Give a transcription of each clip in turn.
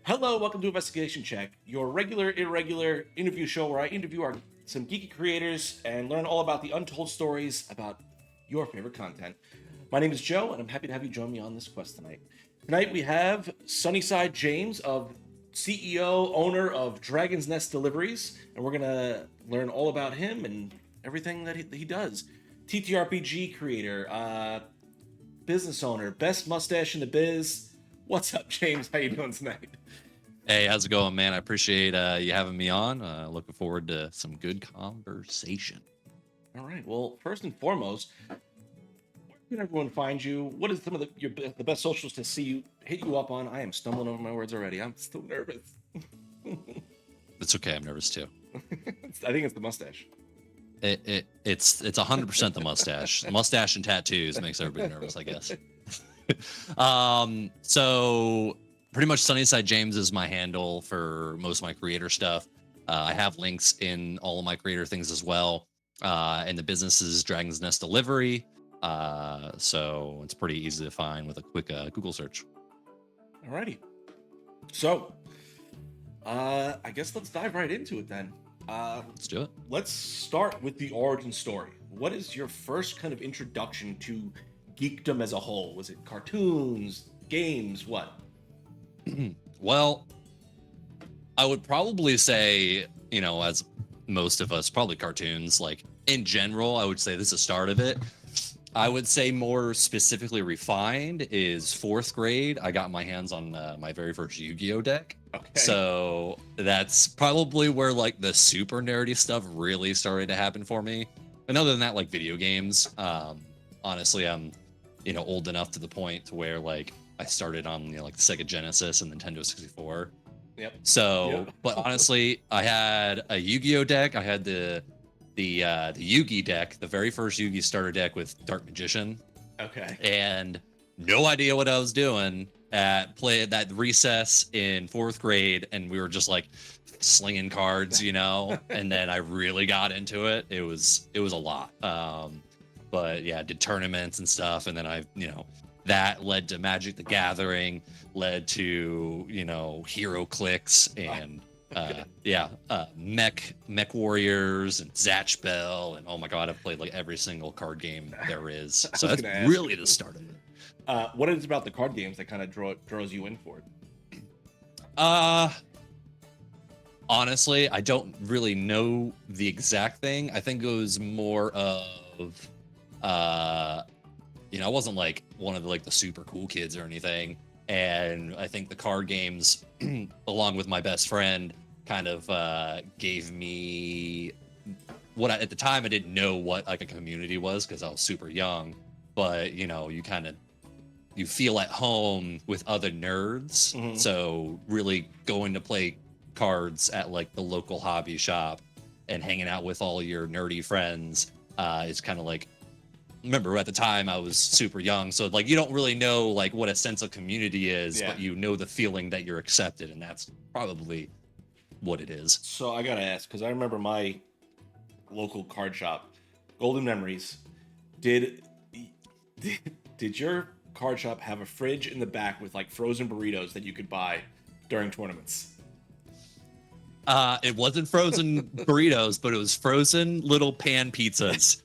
Hello, welcome to Investigation Check, your regular, irregular interview show where I interview some geeky creators and learn all about the untold stories about your favorite content. My name is Joe, and I'm happy to have you join me on this quest tonight. Tonight we have SunnySideJames, of CEO, owner of Dragon's Nest Deliveries, and we're gonna learn all about him and everything that he does. TTRPG creator, business owner, best mustache in the biz. What's up, James? How you doing tonight? Hey, how's it going, man? I appreciate you having me on. Looking forward to some good conversation. All right. Well, first and foremost, where can everyone find you? What is some of the best socials to see you, hit you up on? I am stumbling over my words already. I'm still nervous. It's okay. I'm nervous too. I think it's the mustache. It's 100% the mustache. The mustache and tattoos makes everybody nervous, I guess. So pretty much SunnySideJames is my handle for most of my creator stuff. I have links in all of my creator things as well. And the business is Dragon's Nest Delivery. So it's pretty easy to find with a quick Google search. Alrighty. So, I guess let's dive right into it then. Let's do it. Let's start with the origin story. What is your first kind of introduction to geekdom as a whole? Was it cartoons, games, what? Well, I would probably say, as most of us, probably cartoons. Like in general, I would say this is the start of it. I would say more specifically refined is fourth grade. I got my hands on my very first Yu-Gi-Oh deck. Okay. So that's probably where like the super nerdy stuff really started to happen for me. And other than that, like video games, honestly, I'm, old enough to the point to where like I started on, like the Sega Genesis and Nintendo 64. Yep. So, Yep. But honestly, I had a Yu-Gi-Oh deck. I had the Yu-Gi deck, the very first Yu-Gi starter deck with Dark Magician. Okay. And no idea what I was doing at recess in fourth grade, and we were just like slinging cards, and then I really got into it. It was a lot. But yeah, did tournaments and stuff, and then that led to Magic the Gathering, led to Hero Clicks and Mech Warriors and Zatch Bell, and oh my god, I've played like every single card game there is. So that's really the start of it. What is it about the card games that kind of draws you in for it? Honestly, I don't really know the exact thing. I think it was more of I wasn't like one of the super cool kids or anything. And I think the card games, along with my best friend, kind of gave me what at the time I didn't know what like a community was because I was super young. But you feel at home with other nerds. Mm-hmm. So really going to play cards at like the local hobby shop and hanging out with all your nerdy friends is kind of like. Remember at the time I was super young, so like you don't really know like what a sense of community is, but you know the feeling that you're accepted, and that's probably what it is. So I gotta ask, because I remember my local card shop, Golden Memories, did your card shop have a fridge in the back with like frozen burritos that you could buy during tournaments? It wasn't frozen burritos, but it was frozen little pan pizzas.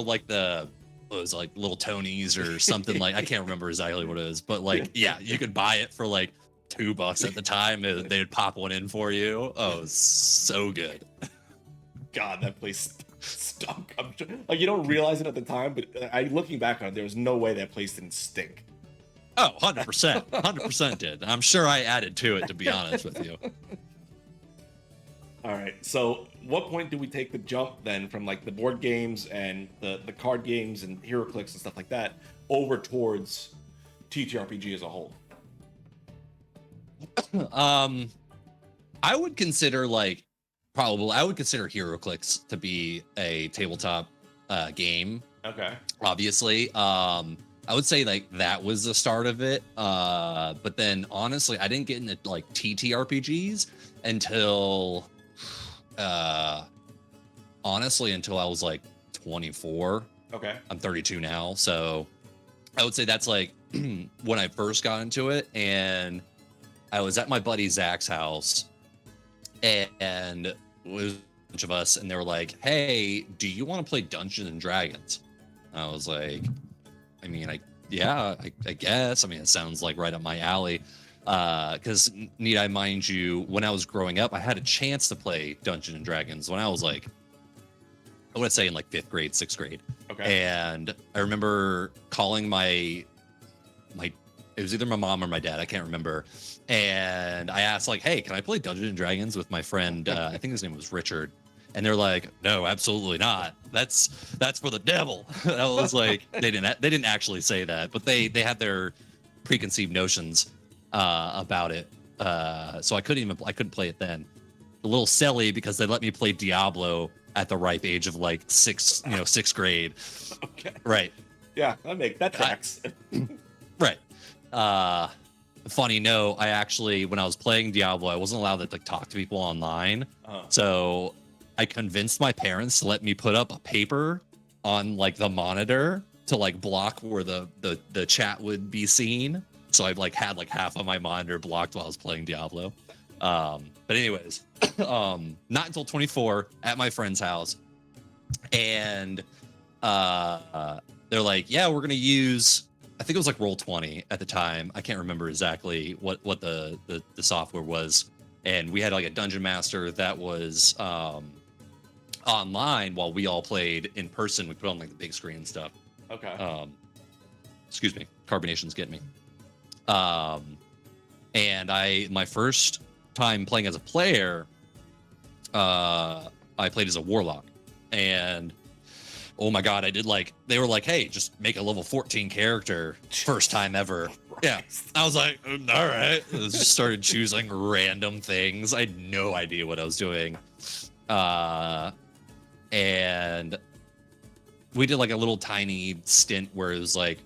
Like it was like Little Tony's or something like I can't remember exactly what it is, but like you could buy it for like $2 at the time. They'd pop one in for you. Oh, it was so good. God, that place stunk. I'm sure, like you don't realize it at the time, but looking back on it, there was no way that place didn't stink. Oh, 100%. 100% did. I'm sure I added to it, to be honest with you. All right. So what point do we take the jump then from like the board games and the card games and Hero Clicks and stuff like that over towards TTRPG as a whole? I would consider Hero Clicks to be a tabletop game. Okay. Obviously. I would say like that was the start of it. But then honestly, I didn't get into like TTRPGs until I was like 24. Okay. I'm 32 now. So I would say that's like when I first got into it. And I was at my buddy Zach's house, and it was a bunch of us, and they were like, "Hey, do you want to play Dungeons and Dragons?" I was like, "I mean, I guess. I mean, it sounds like right up my alley." Because need I mind you, when I was growing up, I had a chance to play Dungeons and Dragons when I was like, I would say in like 5th grade, 6th grade. Okay. And I remember calling my it was either my mom or my dad, I can't remember. And I asked like, "Hey, can I play Dungeons and Dragons with my friend?" I think his name was Richard. And they're like, "No, absolutely not. That's for the devil." I was like, they didn't actually say that, but they had their preconceived notions about it. So I couldn't play it then. A little silly because they let me play Diablo at the ripe age of like 6th grade. Okay. Right. Yeah, that tracks. Right. Funny note, I actually, when I was playing Diablo, I wasn't allowed to like talk to people online. So I convinced my parents to let me put up a paper on like the monitor to like block where the chat would be seen. So I've like had like half of my monitor blocked while I was playing Diablo. But anyways, not until 24 at my friend's house. And they're like, "Yeah, we're gonna use," I think it was like Roll20 at the time. I can't remember exactly what the software was. And we had like a dungeon master that was online while we all played in person. We put on like the big screen and stuff. Okay. Excuse me, carbonation's getting me. And my first time playing as a player, I played as a warlock, and oh my god, I did like, they were like, "Hey, just make a level 14 character." First time ever. Yeah. I was like, "All right." I just started choosing random things. I had no idea what I was doing. And we did like a little tiny stint where it was like,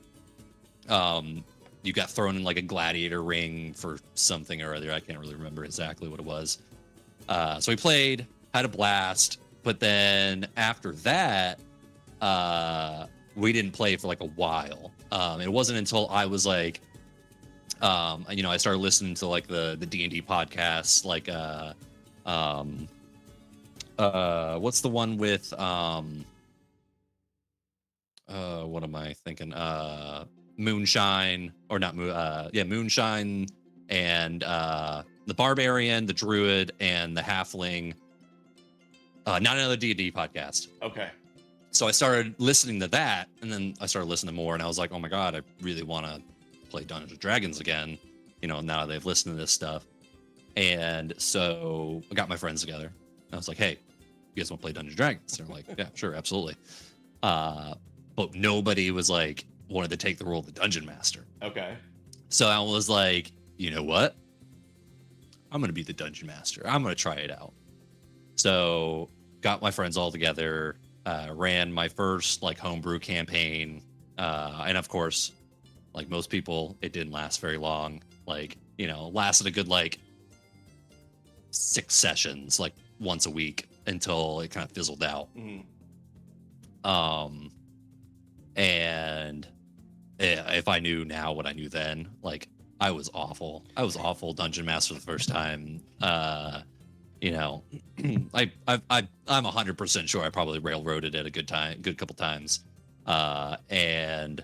you got thrown in like a gladiator ring for something or other. I can't really remember exactly what it was. So we played, had a blast, but then after that, we didn't play for like a while. It wasn't until I was like, I started listening to like the D&D podcasts, like what's the one with what am I thinking? Moonshine, or not Moonshine, and the Barbarian, the Druid, and the Halfling. Not another D&D podcast. Okay. So I started listening to that, and then I started listening to more, and I was like, "Oh my god, I really want to play Dungeons and Dragons again." Now they've listened to this stuff, and so I got my friends together. And I was like, "Hey, you guys want to play Dungeons and Dragons?" And they're like, "Yeah, sure, absolutely." But nobody was like wanted to take the role of the dungeon master. Okay. So I was like, "You know what? I'm gonna be the dungeon master. I'm gonna try it out." So got my friends all together. Ran my first like homebrew campaign, and of course, like most people, it didn't last very long. Like, lasted a good like 6 sessions, like once a week, until it kind of fizzled out. And if I knew now what I knew then, like I was awful. I was awful dungeon master the first time. I'm 100% sure I probably railroaded it a good couple times. And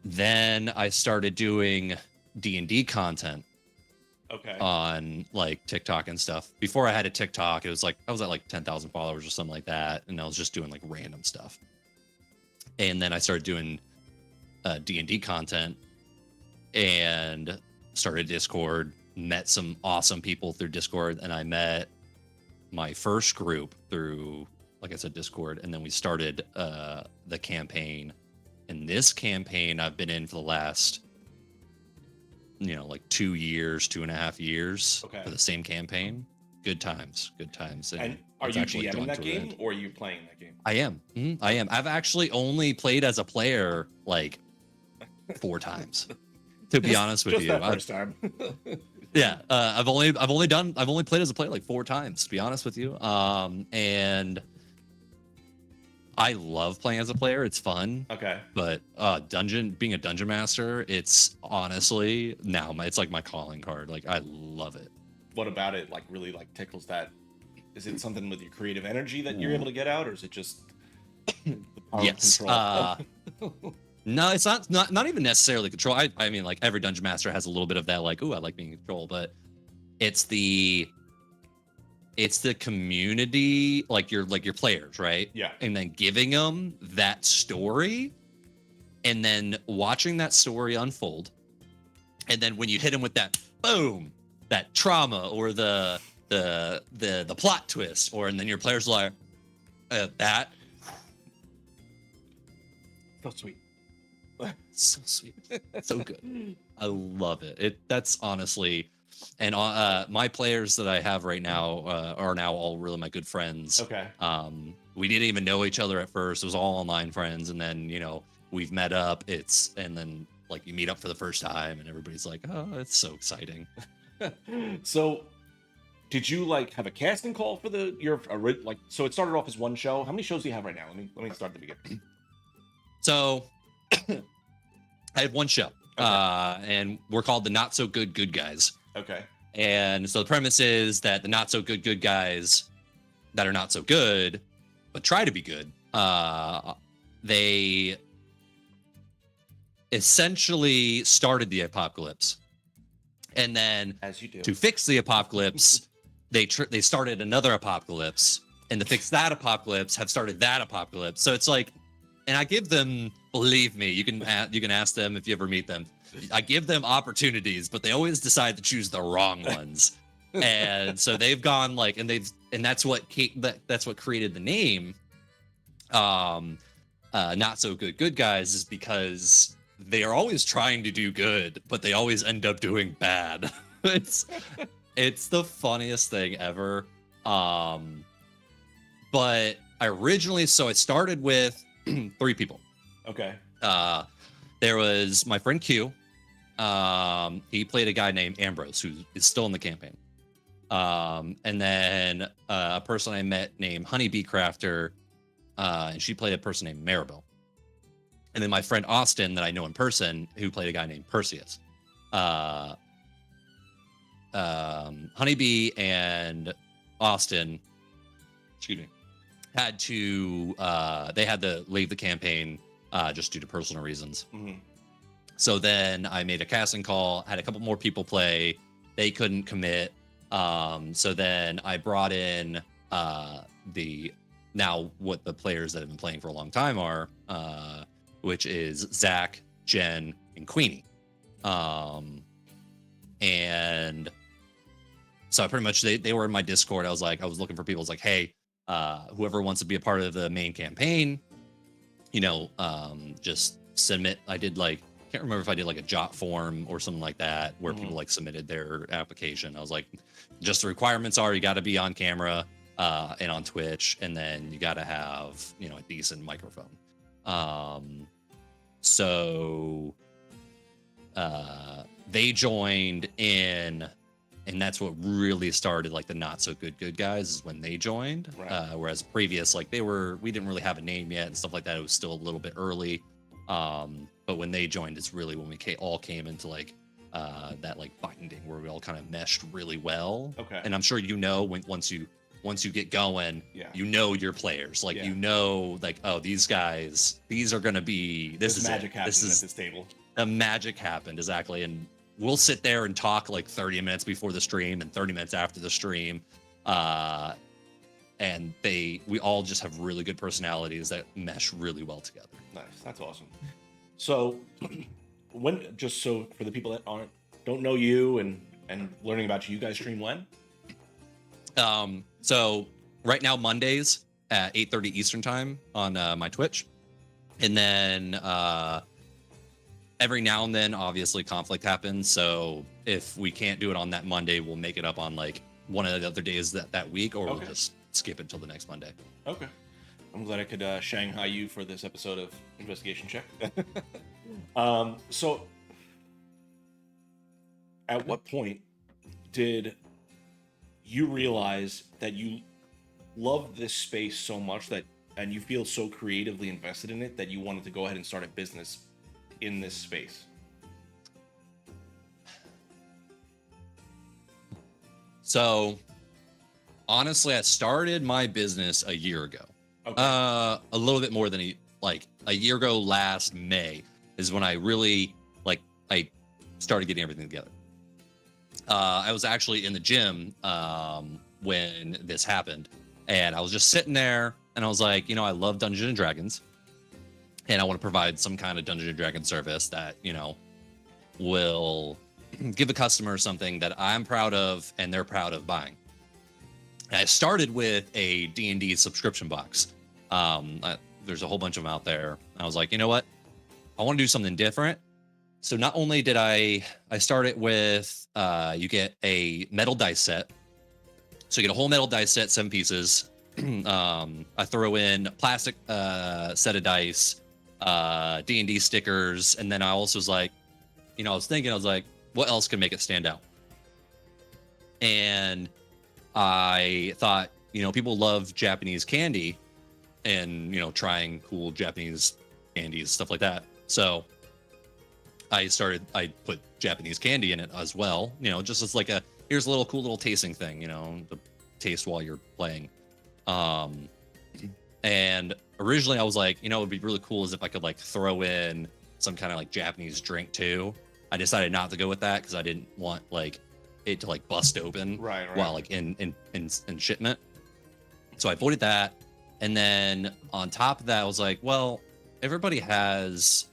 then I started doing D&D content. Okay. On like TikTok and stuff. Before I had a TikTok, it was like I was at like 10,000 followers or something like that, and I was just doing like random stuff. And then I started doing D&D content and started Discord. Met some awesome people through Discord, and I met my first group through, like I said, Discord, and then we started the campaign. And this campaign I've been in for the last, like 2.5 years for the same campaign. Good times. And are you GMing that game, or are you playing that game? I am. I am. I've actually only played as a player like 4 times. To be honest with you, that first time. Yeah, I've only played as a player like 4 times, to be honest with you. And I love playing as a player. It's fun. Okay. But being a dungeon master, it's honestly now it's like my calling card. Like I love it. What about it like really like tickles that? Is it something with your creative energy that you're able to get out, or is it just the power Yes. of control? No, it's not even necessarily control. I mean, like every dungeon master has a little bit of that, like, oh, I like being in control, but it's the community, like your players, right? Yeah. And then giving them that story, and then watching that story unfold, and then when you hit them with that boom, that trauma or the plot twist, and then your players are like that. So sweet. So sweet, so good. I love it. That's honestly, and my players that I have right now are now all really my good friends. Okay. We didn't even know each other at first. It was all online friends, and then we've met up. And then like you meet up for the first time, and everybody's like, "Oh, it's so exciting." So, did you like have a casting call for like? So it started off as one show. How many shows do you have right now? Let me start at the beginning. So I have one show, Okay. and we're called the Not So Good Good Guys. Okay. And so the premise is that the not so good good guys that are not so good, but try to be good, they essentially started the apocalypse. And then As you do. to fix the apocalypse, they started another apocalypse. And to fix that apocalypse, have started that apocalypse. So it's like, and I give them, believe me, you can ask them if you ever meet them. I give them opportunities, but they always decide to choose the wrong ones. And so they've gone like, and that's what that's what created the name. Not so good good guys is because they are always trying to do good, but they always end up doing bad. it's the funniest thing ever. But I started with 3 people. Okay. There was my friend Q. He played a guy named Ambrose, who is still in the campaign. And then a person I met named Honeybee Crafter, and she played a person named Maribel. And then my friend Austin, that I know in person, who played a guy named Perseus. Honeybee and Austin, excuse me, had to leave the campaign just due to personal reasons. Mm-hmm. So then I made a casting call, had a couple more people play. They couldn't commit. So then I brought in what the players that have been playing for a long time are, which is Zach, Jen, and Queenie. And so I pretty much, they were in my Discord. I was looking for people. I was like, hey, whoever wants to be a part of the main campaign, just submit. I can't remember if I did like a jot form or something like that, where people like submitted their application. I was like, just the requirements are you got to be on camera and on Twitch, and then you got to have a decent microphone. So they joined in, and that's what really started like the not so good good guys, is when they joined. Right. Whereas previous, like we didn't really have a name yet and stuff like that. It was still a little bit early. But when they joined, it's really when we all came into like that like binding where we all kind of meshed really well. Okay. And I'm sure once you get going, Yeah. your players, like like, oh, these guys, these are gonna be this is magic it. happens This is at this table. the magic happened, exactly. And we'll sit there and talk like 30 minutes before the stream and 30 minutes after the stream. And we all just have really good personalities that mesh really well together. Nice. That's awesome. So so for the people that don't know you and learning about you guys stream when? So right now, Mondays at 8:30 Eastern time on my Twitch. And then every now and then, obviously, conflict happens. So if we can't do it on that Monday, we'll make it up on like one of the other days that week, or we'll just skip it till the next Monday. Okay. I'm glad I could Shanghai you for this episode of Investigation Check. So at what point did you realize that you love this space so much that and you feel so creatively invested in it that you wanted to go ahead and start a business in this space? So honestly, I started my business a year ago. Okay. A little bit more than a year ago. Last May is when I really I started getting everything together. I was actually in the gym when this happened, and I was just sitting there, and I was like, I love Dungeons and Dragons, and I want to provide some kind of Dungeons and Dragons service that will give a customer something that I'm proud of and they're proud of buying. And I started with a D&D subscription box. There's a whole bunch of them out there. I was like, you know what? I want to do something different. So not only did I start it with, you get a metal dice set. So you get a whole metal dice set, 7 pieces. I throw in a plastic set of dice, D&D stickers. And then I also was like, I was like, what else can make it stand out? And I thought, people love Japanese candy and, trying cool Japanese candies, stuff like that. So I put Japanese candy in it as well, just as like here's a little cool little tasting thing, to taste while you're playing. And originally I was like, it would be really cool as if I could throw in some kind of Japanese drink too. I decided not to go with that because I didn't want it to bust open right. while in shipment. So I avoided that. And then on top of that, I was like, well, everybody has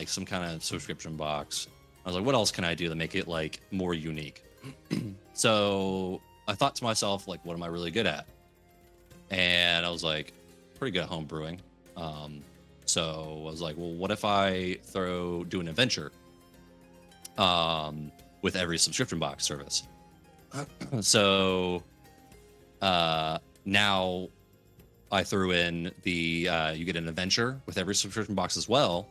some kind of subscription box. I was like, what else can I do to make it more unique? So I thought to myself, what am I really good at? And I was like, pretty good at home brewing. So I was like, well, what if I do an adventure with every subscription box service? So now I threw in you get an adventure with every subscription box as well.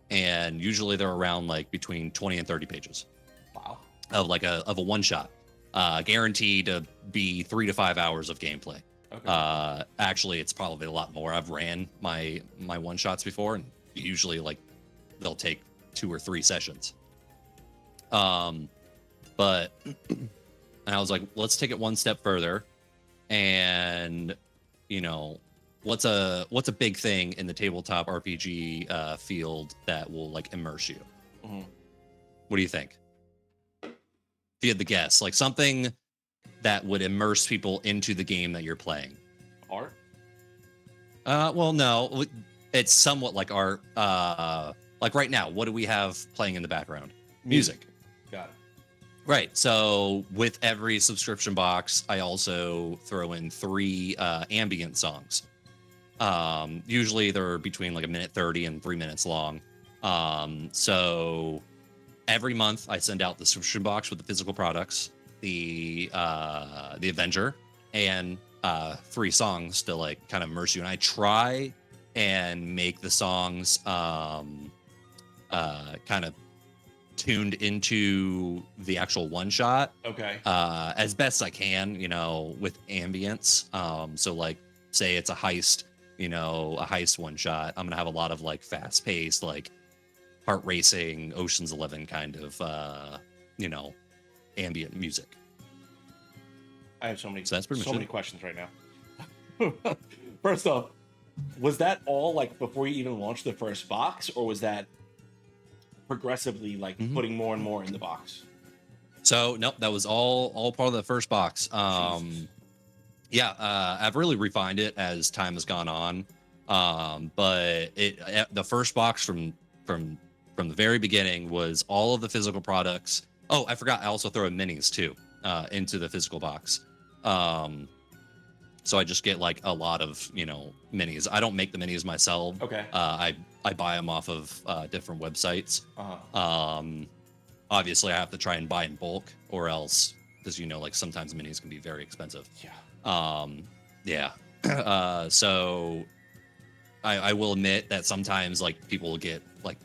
And usually they're around between 20 and 30 pages. Wow. Of a one shot, guaranteed to be 3 to 5 hours of gameplay. Okay. Actually, it's probably a lot more. I've ran my one shots before, and usually they'll take 2 or 3 sessions. But and I was like, let's take it one step further, and what's a big thing in the tabletop RPG field that will immerse you? Mm-hmm. What do you think? If you had the guess, something that would immerse people into the game that you're playing. Art? Well, no, it's somewhat like art. Right now, what do we have playing in the background? Music. Got it. Right. So with every subscription box, I also throw in 3 ambient songs. Usually they're between 1:30 and 3 minutes long. So every month I send out the subscription box with the physical products, the Avenger, and 3 songs to kind of immerse you. And I try and make the songs kind of tuned into the actual one shot. Okay. As best I can, with ambience. So say it's a heist, a heist one shot. I'm gonna have a lot of fast paced, heart racing, Ocean's 11 kind of ambient music. I have so many questions right now. First off, was that all before you even launched the first box, or was that progressively putting more and more in the box? So nope, that was all part of the first box. Yeah, I've really refined it as time has gone on. But the first box from the very beginning was all of the physical products. Oh, I forgot. I also throw in minis too into the physical box. So I just get a lot of minis. I don't make the minis myself. Okay. I buy them off of different websites. Uh-huh. Obviously, I have to try and buy in bulk, or else, because sometimes minis can be very expensive. Yeah. Yeah. So I will admit that sometimes people will get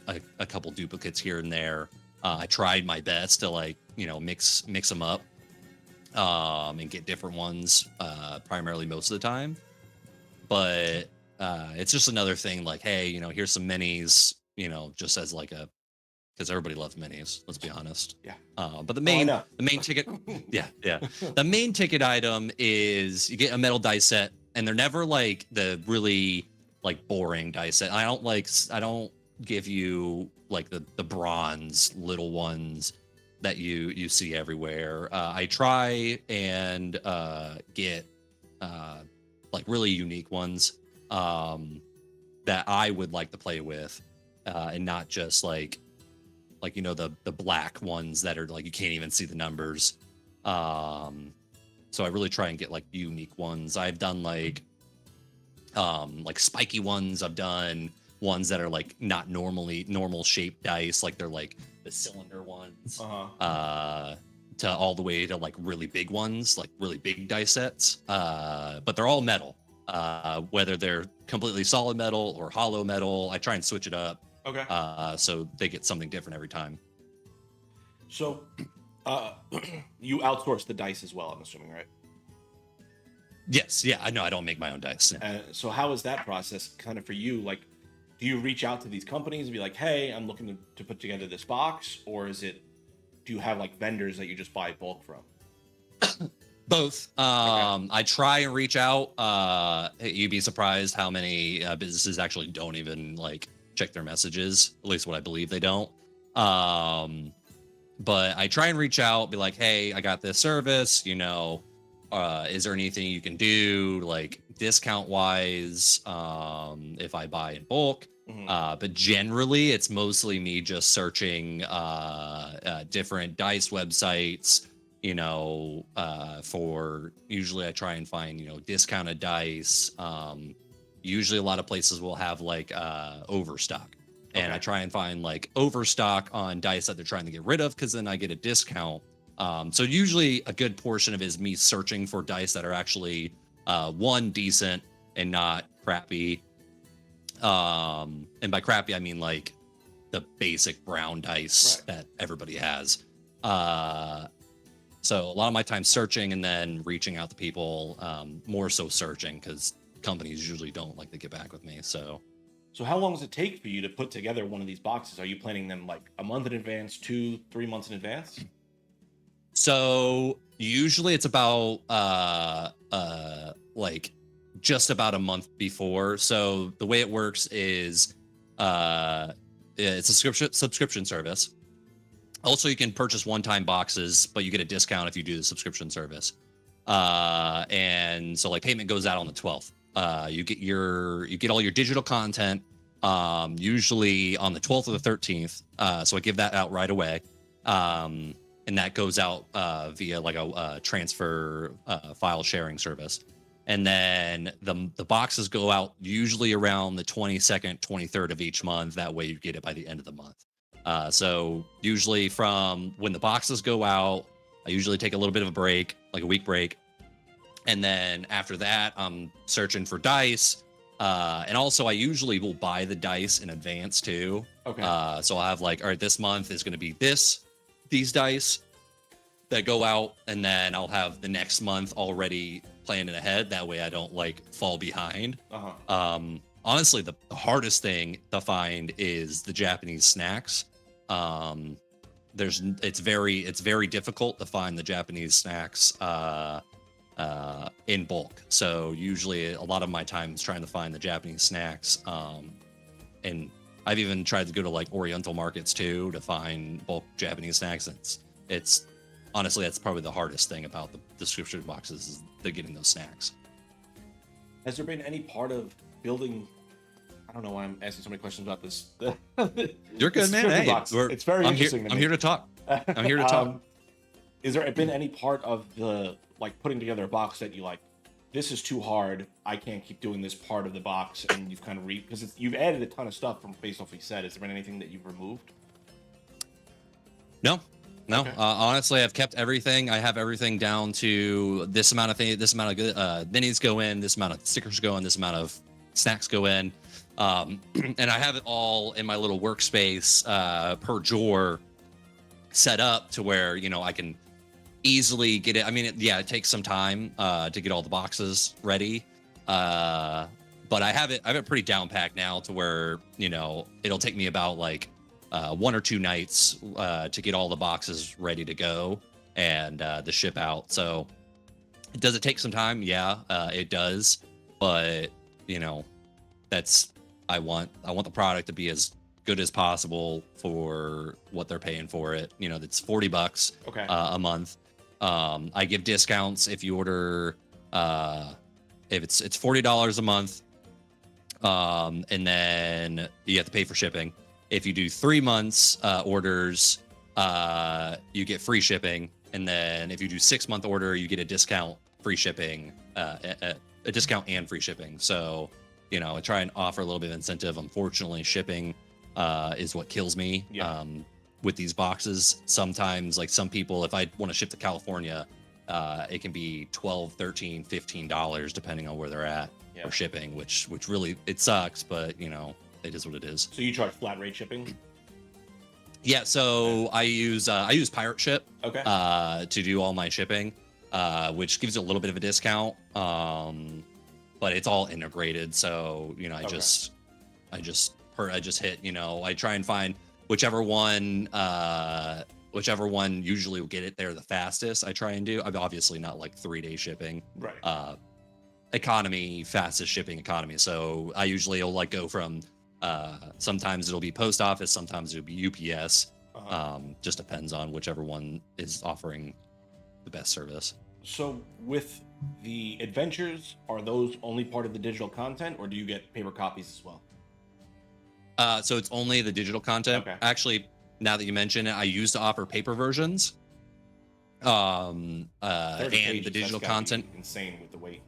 a couple duplicates here and there. I tried my best to mix them up and get different ones primarily most of the time. But it's just another thing like, hey, here's some minis, just as like a because everybody loves minis. Let's be honest. Yeah. But the Oh, I main know. the main ticket, yeah. The main ticket item is you get a metal dice set, and they're never like the really like boring dice set. I don't give you like the bronze little ones that you see everywhere. I try and get like really unique ones that I would like to play with, and not just like the black ones that are like you can't even see the numbers. So I really try and get like unique ones. I've done like spiky ones. I've done ones that are like not normal shaped dice, like they're like the cylinder ones. To all the way to like really big ones, like really big dice sets. But they're all metal. Whether they're completely solid metal or hollow metal, I try and switch it up. Okay. So they get something different every time. So, you outsource the dice as well, I'm assuming, right? Yes, yeah, I know. I don't make my own dice. No. So how is that process kind of for you? Like, do you reach out to these companies and be like, hey, I'm looking to put together this box? Or do you have like vendors that you just buy bulk from? Both. Okay. I try and reach out. You'd be surprised how many businesses actually don't even like check their messages. At least what I believe they don't. But I try and reach out, be like, hey, I got this service, is there anything you can do like discount wise if I buy in bulk? But generally it's mostly me just searching different dice websites, for usually I try and find, discounted dice. Usually a lot of places will have like overstock. And I try and find like overstock on dice that they're trying to get rid of, because then I get a discount. So usually a good portion of it is me searching for dice that are actually one, decent and not crappy. And by crappy, I mean like the basic brown dice that everybody has. So a lot of my time searching and then reaching out to people, more so searching, because companies usually don't like to get back with me. So how long does it take for you to put together one of these boxes? Are you planning them like a month in advance, 2-3 months in advance? So usually it's about like just about a month before. So the way it works is it's a subscription service. Also, you can purchase one-time boxes, but you get a discount if you do the subscription service. And so like payment goes out on the 12th. You get all your digital content, usually on the 12th or the 13th. So I give that out right away. And that goes out via like a transfer file sharing service. And then the boxes go out usually around the 22nd, 23rd of each month. That way you get it by the end of the month. So usually from when the boxes go out, I usually take a little bit of a break, like a week break. And then after that, I'm searching for dice. And also I usually will buy the dice in advance too. Okay. So I'll have like, all right, this month is going to be these dice that go out. And then I'll have the next month already planning ahead. That way I don't like fall behind. Honestly, the hardest thing to find is the Japanese snacks. It's very difficult to find the Japanese snacks in bulk. So usually a lot of my time is trying to find the Japanese snacks. And I've even tried to go to like Oriental markets too to find bulk Japanese snacks. It's honestly, that's probably the hardest thing about the subscription boxes is they're getting those snacks. Has there been any part of building? I don't know why I'm asking so many questions about this. You're good, man. Hey, it's very interesting. I'm here to talk. I'm here to talk. Is there been any part of the like putting together a box that you like? This is too hard. I can't keep doing this part of the box, and you've kind of because you've added a ton of stuff from based off what you said. Has there been anything that you've removed? No. Okay. Honestly, I've kept everything. I have everything down to this amount of things. This amount of minis go in. This amount of stickers go in. This amount of snacks go in. And I have it all in my little workspace per drawer set up to where, I can easily get it. I mean, it takes some time to get all the boxes ready. but I have it pretty down packed now to where, you know, it'll take me about like 1 or 2 nights to get all the boxes ready to go and the ship out. So does it take some time? Yeah, it does. But, you know, that's I want the product to be as good as possible for what they're paying for it. You know, that's $40 Okay. a month. I give discounts if you order if it's $40 a month. And then you have to pay for shipping. If you do 3 months orders, you get free shipping. And then if you do 6-month order, you get a discount, free shipping, a discount and free shipping. So, you know, I try and offer a little bit of incentive. Unfortunately, shipping is what kills me. Yeah. With these boxes. Sometimes, like some people, if I want to ship to California, it can be $12, $13, $15 depending on where they're at for shipping, which really it sucks, but you know, it is what it is. So you charge flat rate shipping? Yeah, so I use Pirate Ship to do all my shipping, which gives you a little bit of a discount. But it's all integrated, so you know, I just hit, you know, I try and find whichever one usually will get it there the fastest. I try and do. I'm obviously not like 3-day shipping. Right. Economy, fastest shipping economy. So I usually will like go from sometimes it'll be post office, sometimes it'll be UPS. Just depends on whichever one is offering the best service. So with the adventures, are those only part of the digital content, or do you get paper copies as well? So it's only the digital content. Okay. Actually, now that you mention it, I used to offer paper versions. And the digital content. Insane with the weight.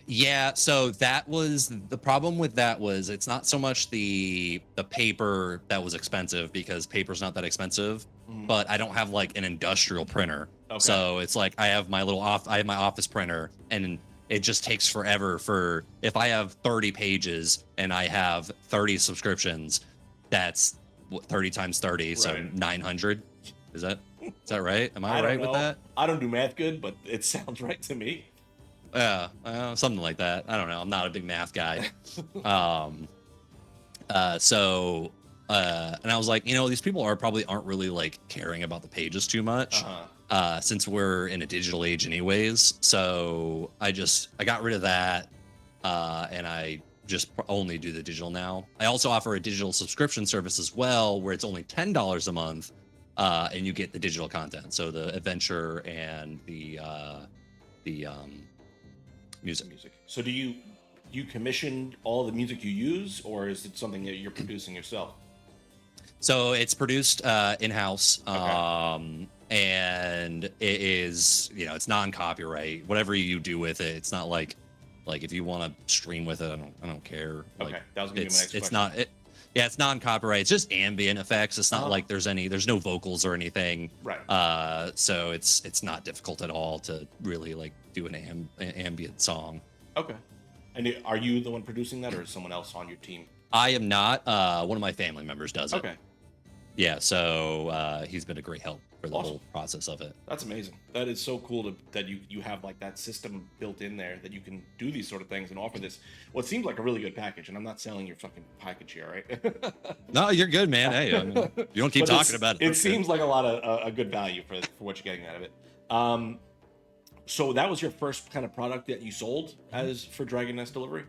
Yeah, so that was the problem with that was it's not so much the paper that was expensive, because paper's not that expensive, but I don't have like an industrial printer. Okay. So it's like I have my office printer, and it just takes forever for if I have 30 pages and I have 30 subscriptions, that's 30 times 30, right. So 900. Is that right? Am I right with that? I don't do math good, but it sounds right to me. Yeah, something like that. I don't know. I'm not a big math guy. And I was like, you know, these people aren't really like caring about the pages too much, since we're in a digital age anyways. So I got rid of that, and I just only do the digital now. I also offer a digital subscription service as well, where it's only $10 a month, and you get the digital content. So the adventure and the music. So do you commission all the music you use, or is it something that you're producing yourself? So it's produced in-house, and it is, you know, it's non-copyright. Whatever you do with it, it's not like if you want to stream with it, I don't care. Okay, that was gonna be my next question. It's non-copyright. It's just ambient effects. It's not like there's no vocals or anything. Right. So it's not difficult at all to really like do an ambient song. Okay. And are you the one producing that, or is someone else on your team? I am not. One of my family members does it. Okay. Yeah, so he's been a great help for the whole process of it. That's amazing. That is so cool that you have like that system built in there that you can do these sort of things and offer this. Well, it seems like a really good package, and I'm not selling your fucking package here, right? No, you're good, man. Hey, I mean, you don't keep talking about it. It seems like a lot of a good value for what you're getting out of it. So that was your first kind of product that you sold as for Dragon Nest Delivery?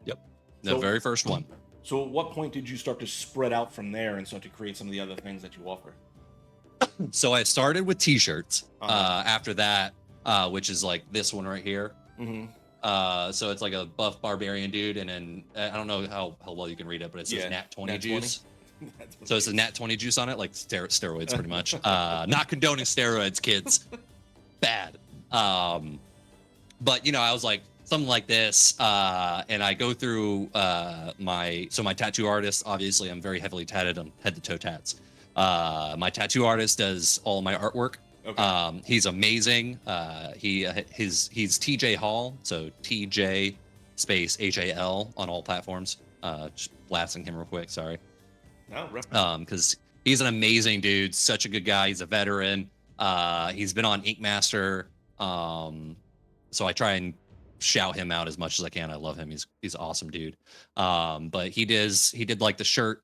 Yep, the very first one. So at what point did you start to spread out from there and start to create some of the other things that you offer? So I started with t-shirts. After that, which is like this one right here. So it's like a buff barbarian dude, and then I don't know how well you can read it, but it says Nat 20 juice. So it's a Nat 20 juice on it, like steroids pretty much. Not condoning steroids, kids. Bad. But you know, I was like, something like this, and I go through my tattoo artist. Obviously, I'm very heavily tatted on head to toe tats. My tattoo artist does all my artwork. Okay. He's amazing. He's TJ Hall, so TJ space HAL on all platforms. Just blasting him real quick. Sorry. No, because he's an amazing dude, such a good guy. He's a veteran. He's been on Ink Master. So I try and shout him out as much as I can. I love him. He's an awesome dude. But he did like the shirt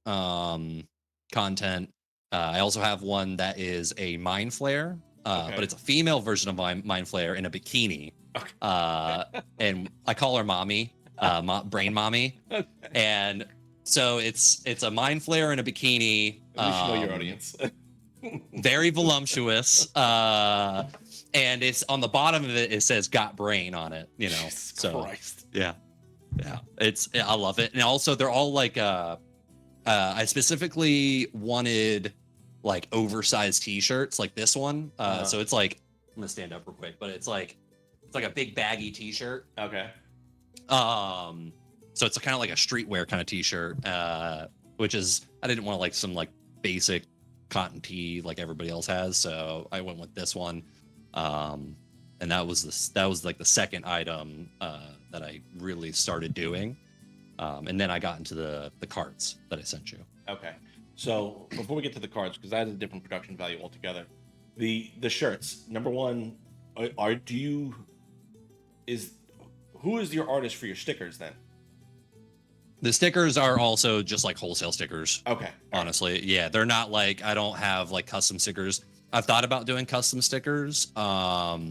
content. I also have one that is a mind flare, Okay. but it's a female version of mind flare in a bikini. Okay. And I call her mommy, brain mommy. Okay. And so it's a mind flare in a bikini. At least you know your audience. Very voluptuous. And it's on the bottom of it, it says "got brain" on it, you know. Jesus so Christ. yeah. I love it. And also they're all like I specifically wanted like oversized t-shirts like this one. So it's like, I'm gonna stand up real quick, but it's like a big baggy t-shirt. Okay. So it's kind of like a streetwear kind of t-shirt, which is, I didn't want like some like basic cotton tee like everybody else has, so I went with this one. And that was like the second item that I really started doing. And then I got into the cards that I sent you. Okay. So before we get to the cards, because that is a different production value altogether, the shirts. Number one, who is your artist for your stickers then? The stickers are also just like wholesale stickers. Okay. Honestly, yeah, they're not like, I don't have like custom stickers. I've thought about doing custom stickers, but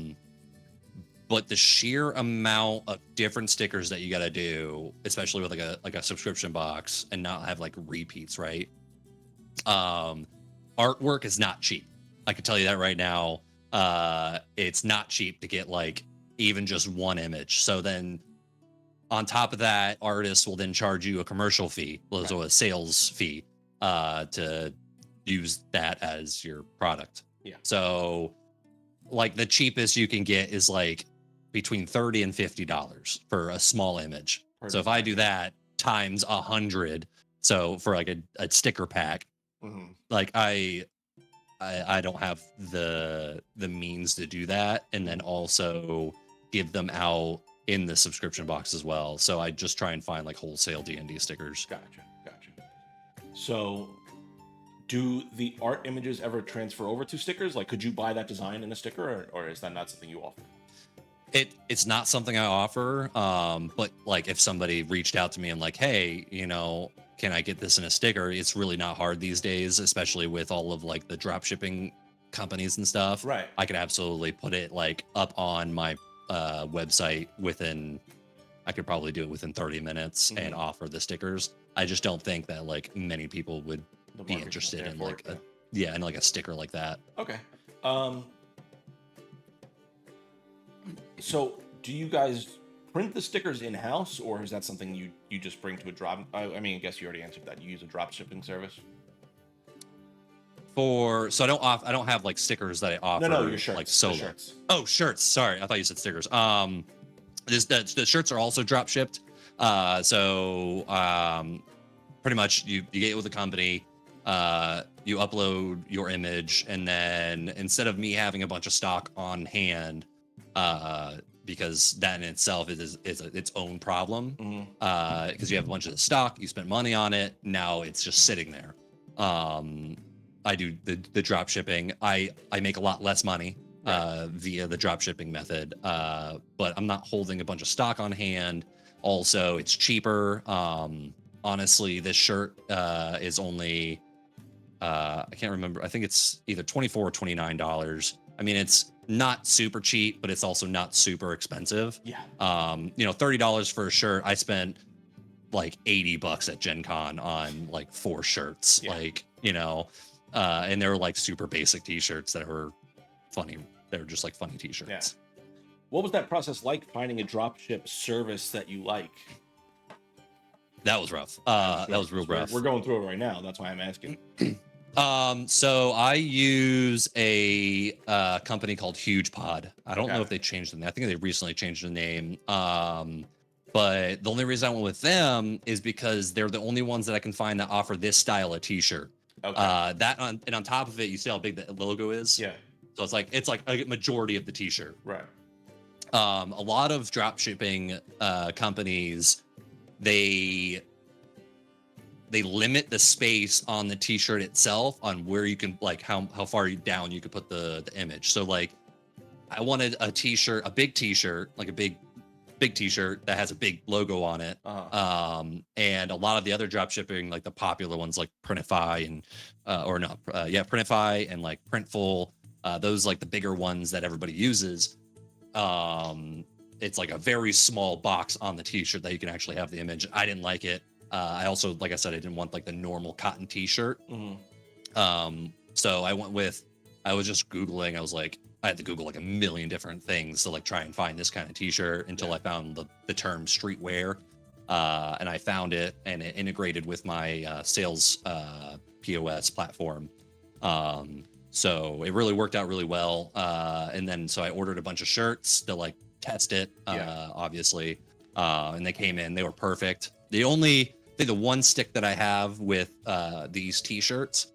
the sheer amount of different stickers that you got to do, especially with like a subscription box and not have like repeats, right? Artwork is not cheap. I can tell you that right now. It's not cheap to get like even just one image. So then on top of that, artists will then charge you a commercial fee, so a sales fee, to use that as your product. Yeah. So like the cheapest you can get is like between $30 and $50 for a small image. So if I do that times 100, so for like a sticker pack, like I don't have the means to do that, and then also give them out in the subscription box as well. So I just try and find like wholesale D&D stickers. Gotcha. So do the art images ever transfer over to stickers? Like, could you buy that design in a sticker, or is that not something you offer? It's not something I offer, but like if somebody reached out to me and like, hey, can I get this in a sticker? It's really not hard these days, especially with all of like the drop shipping companies and stuff. Right. I could absolutely put it like up on my website I could probably do it within 30 minutes and offer the stickers. I just don't think that like many people would be interested in like in like a sticker like that. Okay. So do you guys print the stickers in-house, or is that something you just bring to a drop? I mean, I guess you already answered that. You use a drop shipping service. So I don't have like stickers that I offer. No, your shirts. Like solo. Shirts. Oh, shirts. Sorry, I thought you said stickers. The shirts are also drop shipped. So pretty much you get with the company, you upload your image, and then instead of me having a bunch of stock on hand, because that in itself is its own problem, because you have a bunch of stock, you spent money on it, now it's just sitting there. I do the drop shipping. I make a lot less money via the drop shipping method, but I'm not holding a bunch of stock on hand. Also, it's cheaper. Honestly, this shirt is only I can't remember. I think it's either $24 or $29. I mean, it's not super cheap, but it's also not super expensive. Yeah. $30 for a shirt. I spent like $80 at Gen Con on like 4 shirts. Yeah. And they were like super basic t-shirts that were funny. They were just like funny t-shirts. Yeah. What was that process like, finding a dropship service that you like? That was rough. That was real rough. We're going through it right now. That's why I'm asking. So I use a company called HugePod. I don't know if they changed the name. I think they recently changed the name. But the only reason I went with them is because they're the only ones that I can find that offer this style of t-shirt. Okay. And on top of it, you see how big the logo is? Yeah. So it's like a majority of the t-shirt. Right. A lot of drop shipping companies, they limit the space on the t-shirt itself on where you can, like how far down you could put the image. So like I wanted a t-shirt, a big t-shirt, like a big big T-shirt that has a big logo on it. And a lot of the other drop shipping, like the popular ones, like Printify and Printify and like Printful, those like the bigger ones that everybody uses. It's like a very small box on the T-shirt that you can actually have the image. I didn't like it. I also, like I said, I didn't want like the normal cotton T-shirt. So I was just Googling. I had to Google like a million different things to like try and find this kind of T-shirt until I found the term streetwear. And I found it, and it integrated with my sales POS platform. So it really worked out really well. And then so I ordered a bunch of shirts to like test it, obviously. And they came in, they were perfect. The one stick that I have with these T-shirts,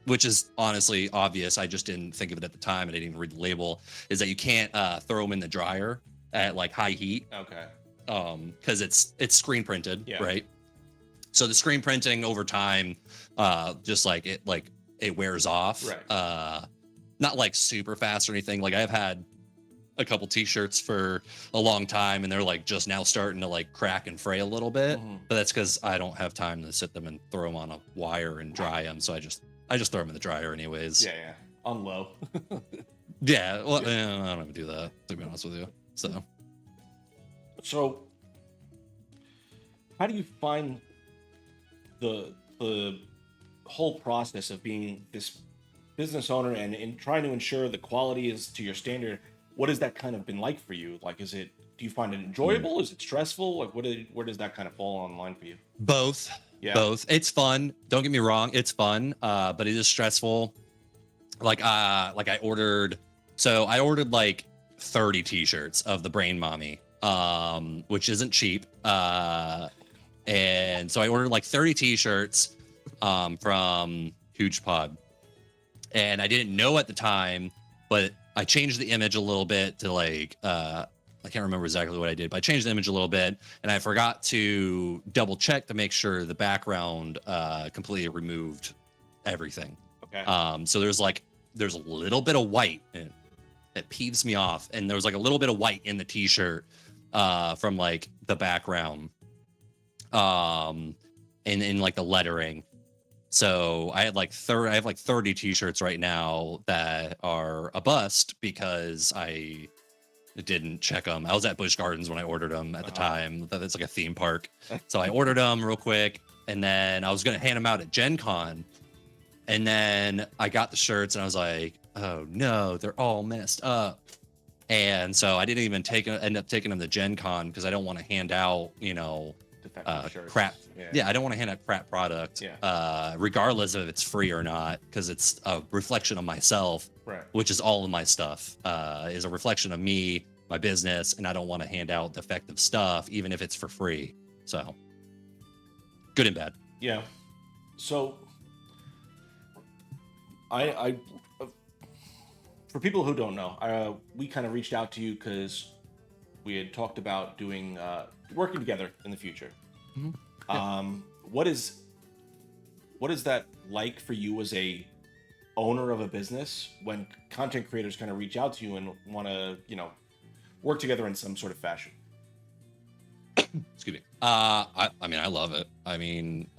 which is honestly obvious, I just didn't think of it at the time, I didn't even read the label, is that you can't throw them in the dryer at like high heat. Okay. Because it's screen printed, right? So the screen printing over time, just like it wears off. Right. Not like super fast or anything. Like I've had a couple T-shirts for a long time, and they're like just now starting to like crack and fray a little bit. But that's because I don't have time to sit them and throw them on a wire and dry them. So I just throw them in the dryer anyways. Yeah. On low. Yeah. Well, I don't even do that, to be honest with you. So how do you find the whole process of being this business owner and in trying to ensure the quality is to your standard? What has that kind of been like for you? Like, do you find it enjoyable? Is it stressful? Like, where does that kind of fall online for you? Both. It's fun. Don't get me wrong. It's fun. But it is stressful. Like I ordered like 30 T-shirts of the Brain Mommy, which isn't cheap. And so I ordered like 30 T-shirts, from Huge Pod, and I didn't know at the time, but I changed the image a little bit to like, I can't remember exactly what I did, but I changed the image a little bit, and I forgot to double check to make sure the background completely removed everything. Okay. So there's a little bit of white, and it peeves me off, and there was like a little bit of white in the T-shirt from like the background, and in like the lettering. So I have like 30 T-shirts right now that are a bust because I didn't check them. I was at Busch Gardens when I ordered them at the time. That's like a theme park. So I ordered them real quick, and then I was going to hand them out at Gen Con. And then I got the shirts, and I was like, oh no, they're all messed up. And so I didn't even end up taking them to Gen Con because I don't want to hand out, crap. Yeah, I don't want to hand out crap product, regardless of if it's free or not, because it's a reflection of myself, right? Which is all of my stuff is a reflection of me, my business, and I don't want to hand out defective stuff, even if it's for free. So, good and bad. Yeah. So, I for people who don't know, we kind of reached out to you because we had talked about doing working together in the future. Mm-hmm. Yeah. What is that like for you as a owner of a business when content creators kind of reach out to you and want to, work together in some sort of fashion? Excuse me. I mean, I love it. I mean,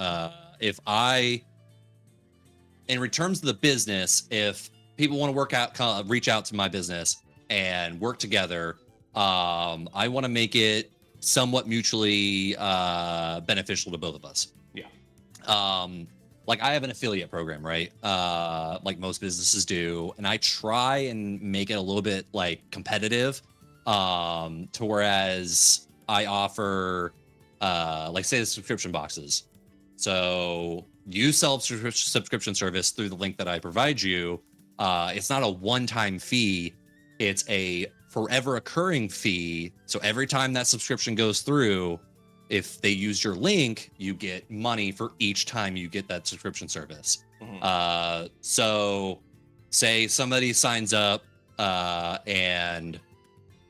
in terms of the business, if people want to reach out to my business and work together, I want to make it somewhat mutually beneficial to both of us. Yeah. Like I have an affiliate program, right? Like most businesses do, and I try and make it a little bit like competitive, to whereas I offer, like say the subscription boxes. So you sell subscription service through the link that I provide you. It's not a one-time fee. It's a forever occurring fee. So every time that subscription goes through, if they use your link, you get money for each time you get that subscription service. Mm-hmm. So say somebody signs up, and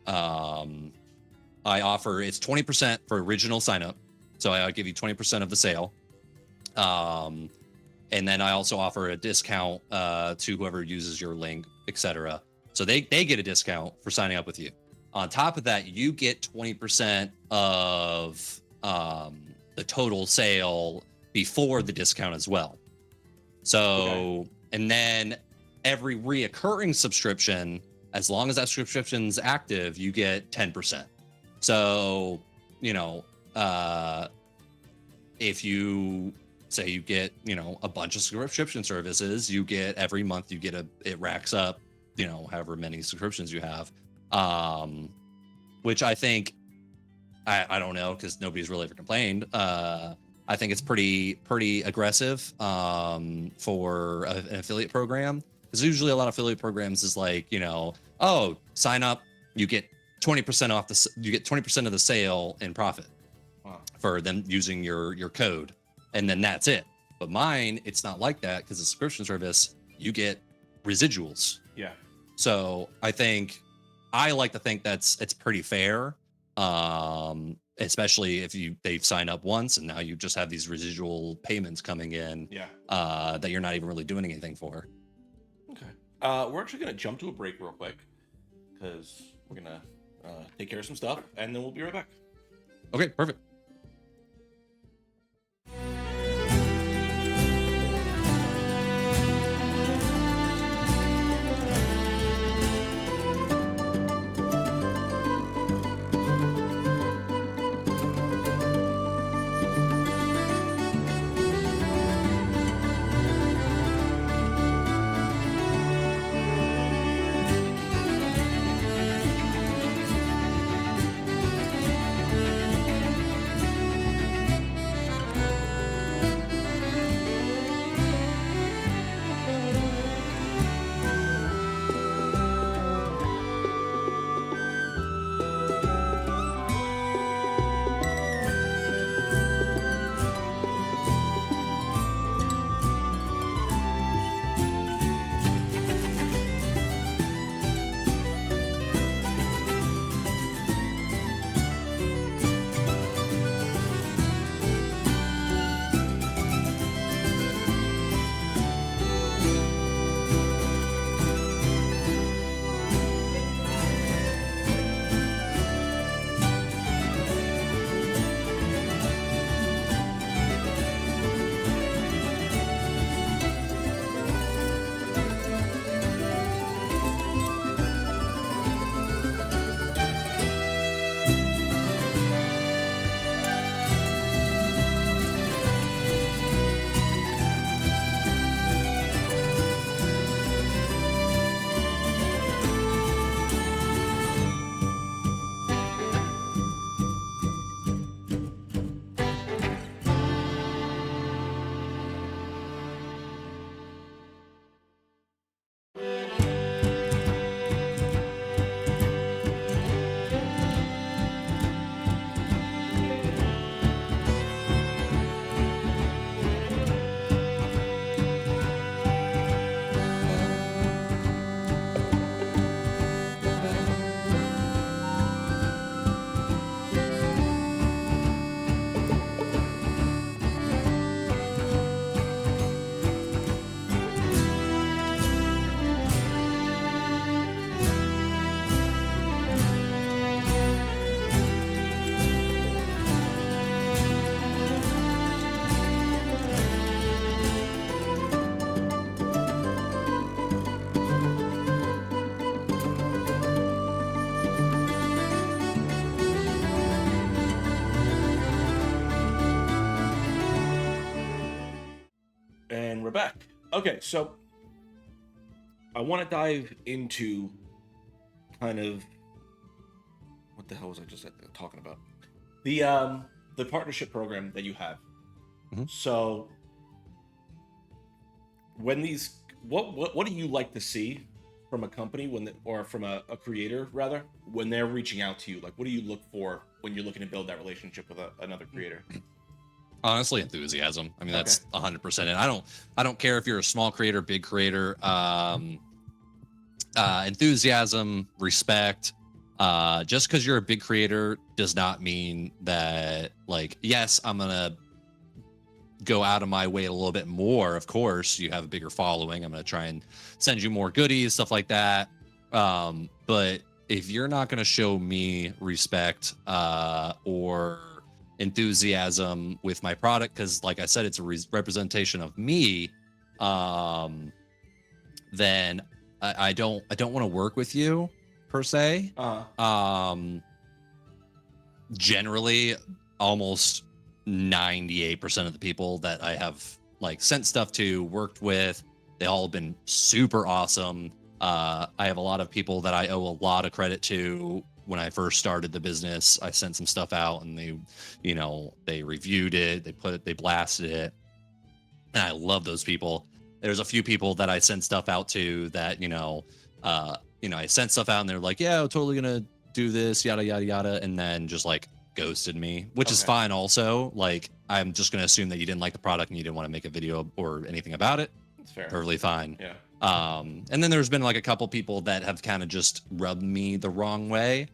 I offer, it's 20% for original sign up. So I'll give you 20% of the sale. And then I also offer a discount to whoever uses your link, etc. So they get a discount for signing up with you. On top of that, you get 20% of the total sale before the discount as well. So, and then every reoccurring subscription, as long as that subscription's active, you get 10%. So, you know, if you say you get, you know, a bunch of subscription services, you get every month, you get it racks up, you know, however many subscriptions you have. Which I think, I don't know, because nobody's really ever complained. I think it's pretty aggressive for an affiliate program, because usually a lot of affiliate programs is like, you know, oh, sign up, you get 20% off you get 20% of the sale in profit for them using your code, and then that's it. But mine, it's not like that, because the subscription service, you get residuals. Yeah. So I like to think it's pretty fair. Especially if they've signed up once and now you just have these residual payments coming in, that you're not even really doing anything for. Okay. We're actually going to jump to a break real quick, because we're going to take care of some stuff, and then we'll be right back. Okay, perfect. And we're back. Okay, so I want to dive into kind of what the hell was I just talking about? The partnership program that you have. Mm-hmm. So when these what do you like to see from a company or from a creator rather, when they're reaching out to you? Like, what do you look for when you're looking to build that relationship with another creator? Honestly, enthusiasm. I mean, that's 100%. And I don't care if you're a small creator, big creator. Enthusiasm, respect. Just because you're a big creator does not mean that, like, yes, I'm gonna go out of my way a little bit more. Of course, you have a bigger following. I'm gonna try and send you more goodies, stuff like that. But if you're not going to show me respect or enthusiasm with my product, because like I said, it's a representation of me, then I don't want to work with you per se. Generally, almost 98% of the people that I have like sent stuff to, worked with, they all have been super awesome. I have a lot of people that I owe a lot of credit to. When I first started the business, I sent some stuff out and they, you know, they reviewed it, they blasted it. And I love those people. There's a few people that I sent stuff out to that, I sent stuff out and they're like, yeah, I'm totally gonna do this, yada yada yada, and then just like ghosted me, which is fine also. Like, I'm just gonna assume that you didn't like the product and you didn't want to make a video or anything about it. That's fair. Perfectly fine. Yeah. And then there's been like a couple people that have kind of just rubbed me the wrong way.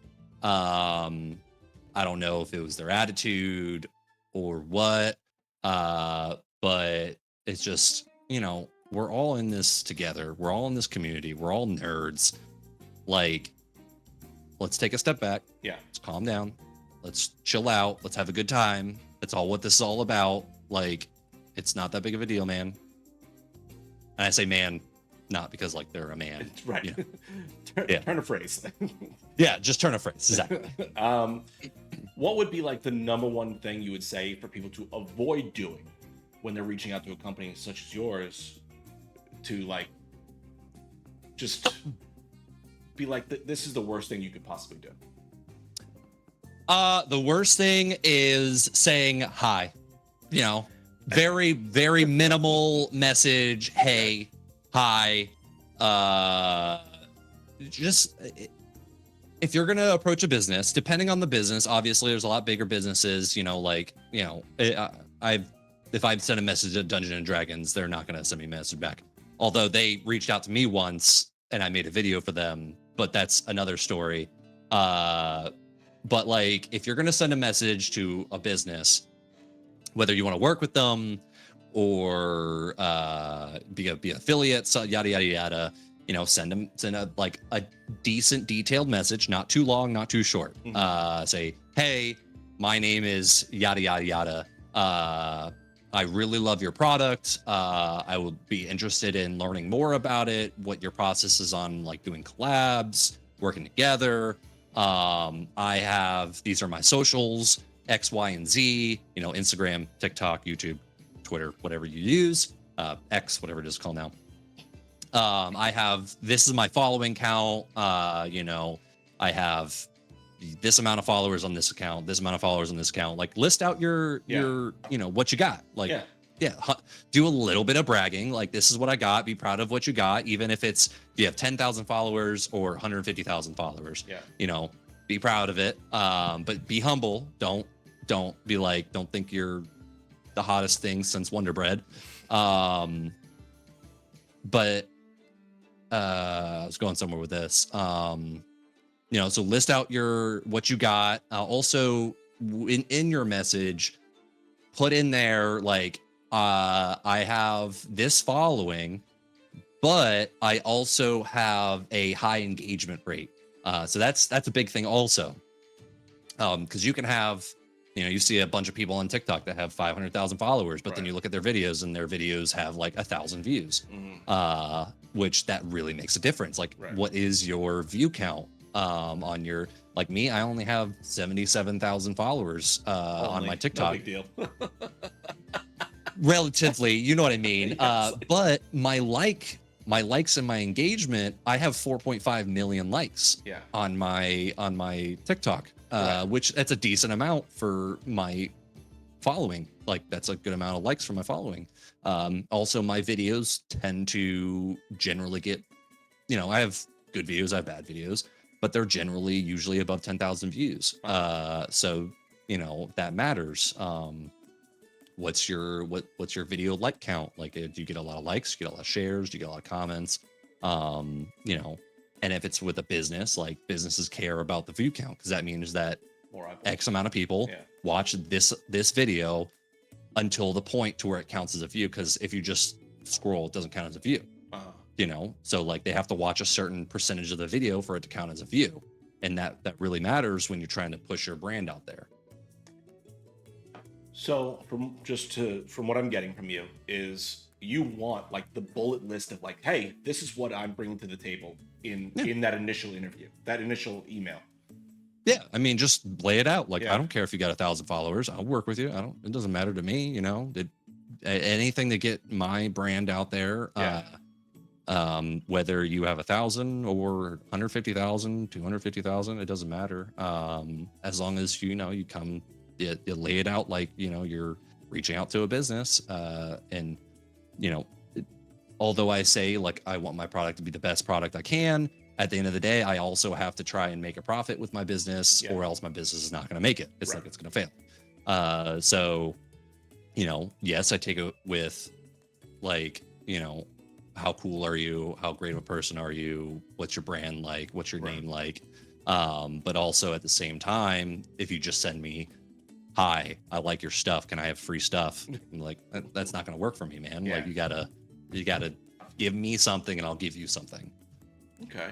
I don't know if it was their attitude or what, but it's just, we're all in this together. We're all in this community. We're all nerds. Like, let's take a step back. Yeah. Let's calm down. Let's chill out. Let's have a good time. That's all what this is all about. Like, it's not that big of a deal, man. And I say man, not because like they're a man. Right. Turn a phrase. Yeah, just turn a phrase. Exactly. What would be like the number one thing you would say for people to avoid doing when they're reaching out to a company such as yours to like just be like, this is the worst thing you could possibly do? The worst thing is saying hi. Very, very minimal message. Hey, hi. Just if you're gonna approach a business, depending on the business, obviously there's a lot bigger businesses. If I've sent a message to Dungeons and Dragons, they're not gonna send me a message back. Although they reached out to me once and I made a video for them, but that's another story. But like, if you're gonna send a message to a business, whether you want to work with them or be affiliates, yada yada yada, send a decent detailed message, not too long, not too short. Say, hey, my name is yada yada yada. I really love your product. I would be interested in learning more about it, what your process is on like doing collabs, working together. These are my socials, X, Y, and Z, Instagram, TikTok, YouTube, Twitter, whatever you use, X, whatever it is called now. This is my following count. I have this amount of followers on this account, this amount of followers on this account. Like, list out your, what you got. Like, do a little bit of bragging. Like, this is what I got. Be proud of what you got. Even if you have 10,000 followers or 150,000 followers, be proud of it. But be humble. Don't be like, don't think you're the hottest thing since Wonder Bread. But I was going somewhere with this. So list out what you got. Also, in your message, put in there like, I have this following, but I also have a high engagement rate. So that's a big thing also. Because you can have, you see a bunch of people on TikTok that have 500,000 followers, but then you look at their videos and their videos have like 1,000 views, which that really makes a difference. Like, what is your view count on your, like me, I only have 77,000 followers on my TikTok. No big deal. Relatively, you know what I mean? Yes. But my likes and my engagement, I have 4.5 million likes on my TikTok. Which that's a decent amount for my following. Like, that's a good amount of likes for my following. Also, my videos tend to generally get, I have good videos, I have bad videos, but they're generally usually above 10,000 views. So, that matters. What's your video like count? Like, do you get a lot of likes? Do you get a lot of shares? Do you get a lot of comments? And if it's with a business, like, businesses care about the view count, because that means that X amount of people watch this video until the point to where it counts as a view. Because if you just scroll, it doesn't count as a view. So like, they have to watch a certain percentage of the video for it to count as a view. and that really matters when you're trying to push your brand out there. So from what I'm getting from you is you want like the bullet list of like, hey, this is what I'm bringing to the table in that initial interview, that initial email. Yeah, I mean, just lay it out. Like, Yeah. I don't care if you got 1,000 followers. I'll work with you. It doesn't matter to me. You know, anything to get my brand out there. Yeah. Whether you have 1,000 or 150,000, 250,000, it doesn't matter. As long as you come, you lay it out like you're reaching out to a business. And although I say like I want my product to be the best product I can, at the end of the day, I also have to try and make a profit with my business, or else my business is not going to make it. It's like it's going to fail. So, yes, I take it with like, how cool are you? How great of a person are you? What's your brand like? What's your name like? But also at the same time, if you just send me, hi, I like your stuff, can I have free stuff? I'm like, that's not going to work for me, man. Like you gotta give me something and I'll give you something. Okay.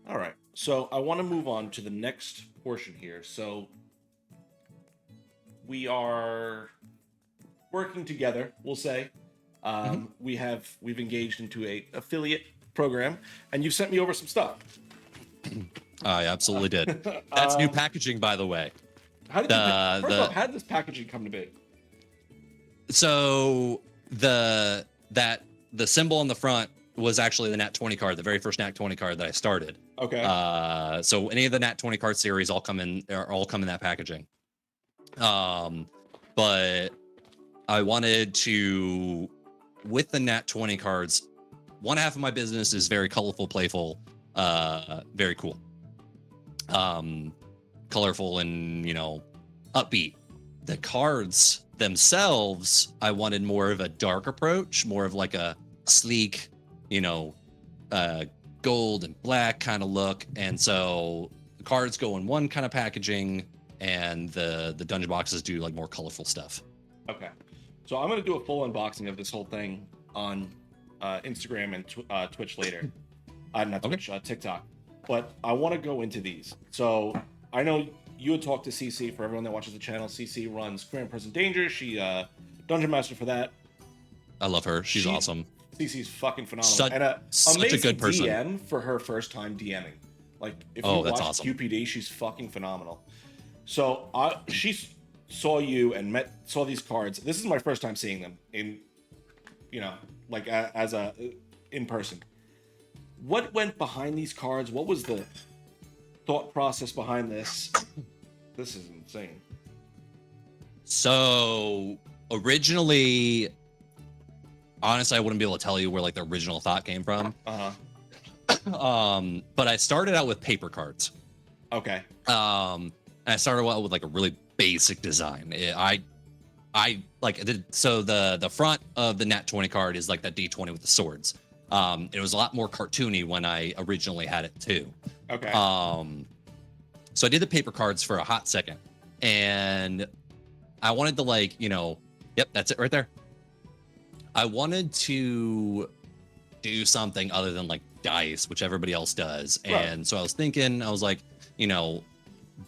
All right. So I want to move on to the next portion here. So we are working together, we'll say. We've engaged into a affiliate program, and you've sent me over some stuff. I absolutely did. That's new packaging, by the way. How did this packaging come to be? So the symbol on the front was actually the Nat 20 card, the very first Nat 20 card that I started. Okay. So any of the Nat 20 card series all come in that packaging. But I wanted to, with the Nat 20 cards, one half of my business is very colorful, playful, very cool. Colorful and, upbeat. The cards themselves, I wanted more of a dark approach, more of like a sleek, gold and black kind of look. And so the cards go in one kind of packaging, and the dungeon boxes do like more colorful stuff. Okay. So I'm going to do a full unboxing of this whole thing on Instagram and Twitch later. Not Twitch, TikTok. But I want to go into these. So I know you had talked to CC. For everyone that watches the channel, CC runs Grand Present Danger. She Dungeon Master for that. I love her. She's awesome. CC's fucking phenomenal. Such a good person. DM for her first time DMing. Like, if you watch awesome. QPD, she's fucking phenomenal. So she saw you and saw these cards. This is my first time seeing them in person. What went behind these cards? What was the thought process behind this? This is insane. So originally, honestly, I wouldn't be able to tell you where like the original thought came from. But I started out with paper cards. Okay. And I started out with like a really basic design. I like so the front of the Nat 20 card is like that D20 with the swords. It was a lot more cartoony when I originally had it too. Okay. So I did the paper cards for a hot second, and I wanted to yep, that's it right there. I wanted to do something other than like dice, which everybody else does. Right. And so I was thinking,